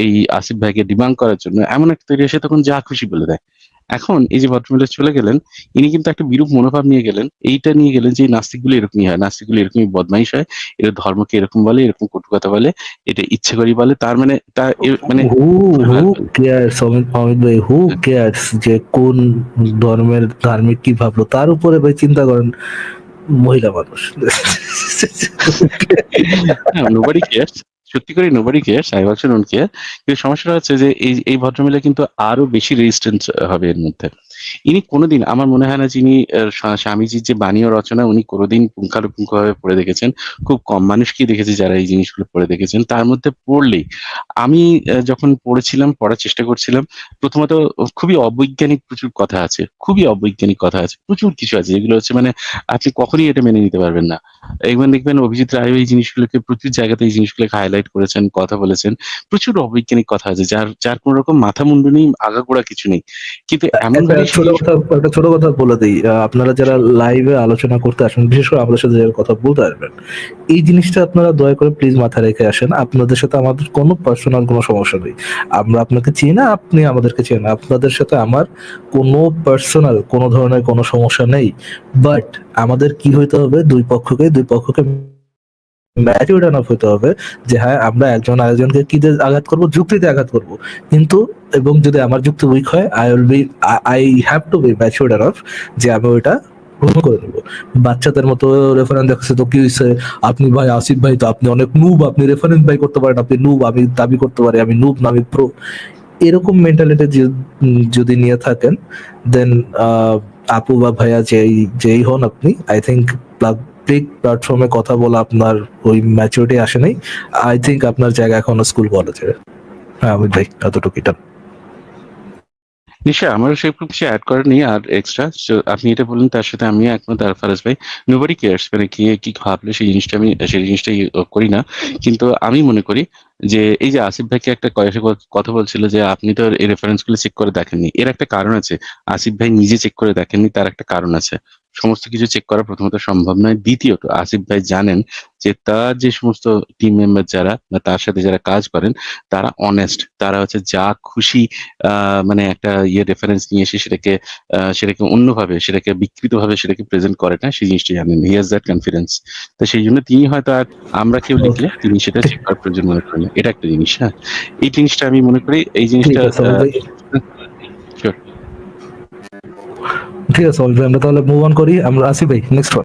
S8: এই আসিফ ভাইকে ডিবাঙ্ক করার জন্য এমন একটা তৈরি হয়েছে, তখন যা খুশি বলে দেয়। এখন এই যে ভদ্রমহিলা চলে গেলেন, ইনি কিন্তু একটা বিরূপ মনোভাব নিয়ে গেলেন, এইটা নিয়ে গেলেন যে নাস্তিকগুলো এরকমই হয়, নাস্তিকগুলো এরকমই বদমাইশ হয়, এরা ধর্মকে এরকম বলে, এরকম কটু কথা বলে, এটা ইচ্ছে করেই বলে। তার মানে মানে
S9: হু কেয়ার্স অমিত ভাই, হু কেয়ার্স যে কোন ধর্মের ধার্মিক কি ভাবলো, তার উপরে ভাই চিন্তা করেন মহিলা মানুষ।
S8: নোবডি কেয়ারস, সত্যি করে nobody cares, I also don't care. কিন্তু সমস্যাটা হচ্ছে যে এই ভদ্রমহিলা কিন্তু আরো বেশি রেজিস্ট্যান্স হবে এর মধ্যে। ইনি কোনোদিন, আমার মনে হয় না যে ইনি স্বামীজির যে বাণী ও রচনা উনি কোনোদিন পুঙ্খানুপুঙ্খভাবে পড়ে দেখেছেন। খুব কম মানুষকেই দেখেছি যারা এই জিনিসগুলো পড়ে দেখেছেন। তার মধ্যে পড়লেই আমি যখন পড়ার চেষ্টা করছিলাম, প্রথমত খুবই অবৈজ্ঞানিক প্রচুর কথা আছে, খুবই অবৈজ্ঞানিক কথা আছে, প্রচুর কিছু আছে যেগুলো হচ্ছে মানে আপনি কখনোই এটা মেনে নিতে পারবেন না। দেখবেন অভিজিৎ রায় এই জিনিসগুলোকে প্রচুর জায়গাতে এই জিনিসগুলোকে হাইলাইট করেছেন, কথা বলেছেন। প্রচুর অবৈজ্ঞানিক কথা আছে যার কোনো রকম মাথা মুন্ডু নেই, আগাগোড়া কিছু নেই। কিন্তু এমন ভাবে
S9: একটা ছোট কথা বলে দিই, আপনারা যারা লাইভে আলোচনা করতে আসেন, বিশেষ করে আমাদের সাথে যারা কথা বলতে আসবেন, এই জিনিসটা আপনারা দয়া করে প্লিজ মাথায় রেখে আসেন। আপনাদের সাথে আমাদের কোনো পার্সোনাল কোনো সমস্যা নেই। আমরা আপনাকে চিনি না, আপনি আমাদেরকে চিনেন না। আপনাদের সাথে আমার কোনো পার্সোনাল কোনো ধরনের কোনো সমস্যা নেই। বাট আমাদের কি হইতে হবে, দুই পক্ষকে ম্যাচিউরড এনাফ হতে হবে যে হ্যাঁ, আমরা একজন আরেকজনকে কি দিয়ে আঘাত করব, যুক্তিতে আঘাত করব। কিন্তু এবং যদি আমার যুক্তি উইক হয়, I have to be matured enough যে আমি ওইটা গ্রহণ করে নেবো। বাচ্চাদের মতো রেফারেন্স দেখাচ্ছে তো কি হয়েছে, আপনি ভাই আসিফ ভাই তো আপনি অনেক নুব, আপনি রেফারেন্স বাই করতে পারেন, আপনি নুব, আমি দাবি করতে পারি আমি নুব না আমি প্রো। এরকম মেন্টালিটি যদি নিয়ে থাকেন, দেন আপু বা ভাইয়া যেই হন আপনি, আই থিঙ্ক পাবলিক প্ল্যাটফর্মে কথা বলা আপনার ওই ম্যাচুরিটি আসে নাই। আই থিঙ্ক আপনার জায়গা এখনো স্কুল কলেজে। হ্যাঁ আমি ভাই এতটুকুটা।
S8: নিশ্চয়ই, আমারও সেরকম কিছু অ্যাড করার নেই আর এক্সট্রা। আপনি এটা বললেন, তার সাথে আমিও একমত। আর ফারাজ ভাই, নোবডি কেয়ারস, মানে কে কি ভাবলে সেই জিনিসটাই করি না। কিন্তু আমি মনে করি যে এই যে আসিফ ভাইকে একটা কথা বলছিল যে আপনি তো এই রেফারেন্স গুলো চেক করে দেখেননি, এর একটা কারণ আছে। আসিফ ভাই নিজে চেক করে দেখেননি, তার একটা কারণ আছে। সমস্ত কিছু চেক করা প্রথমত সম্ভব নয়। দ্বিতীয়ত আসিফ ভাই জানেন যে তার যে সমস্ত টিম মেম্বার যারা বা তার সাথে যারা কাজ করেন, তারা অনেস্ট, তারা হচ্ছে যা খুশি মানে একটা রেফারেন্স নিয়ে এসে সেটাকে অন্যভাবে, সেটাকে বিকৃতভাবে সেটাকে প্রেজেন্ট করে না, সেই জিনিসটা জানেন। He has that confidence. তো সেই জন্য তিনি হয়তো আর আমরা কেউ লিখলে তিনি সেটা চেক করার প্রয়োজন মনে করেন না। এটা একটা জিনিস। হ্যাঁ, এই জিনিসটা আমি মনে করি, এই জিনিসটা
S9: ঠিক আছে, আমরা তাহলে মুভ অন করি। আমরা আসি ভাই নেক্সট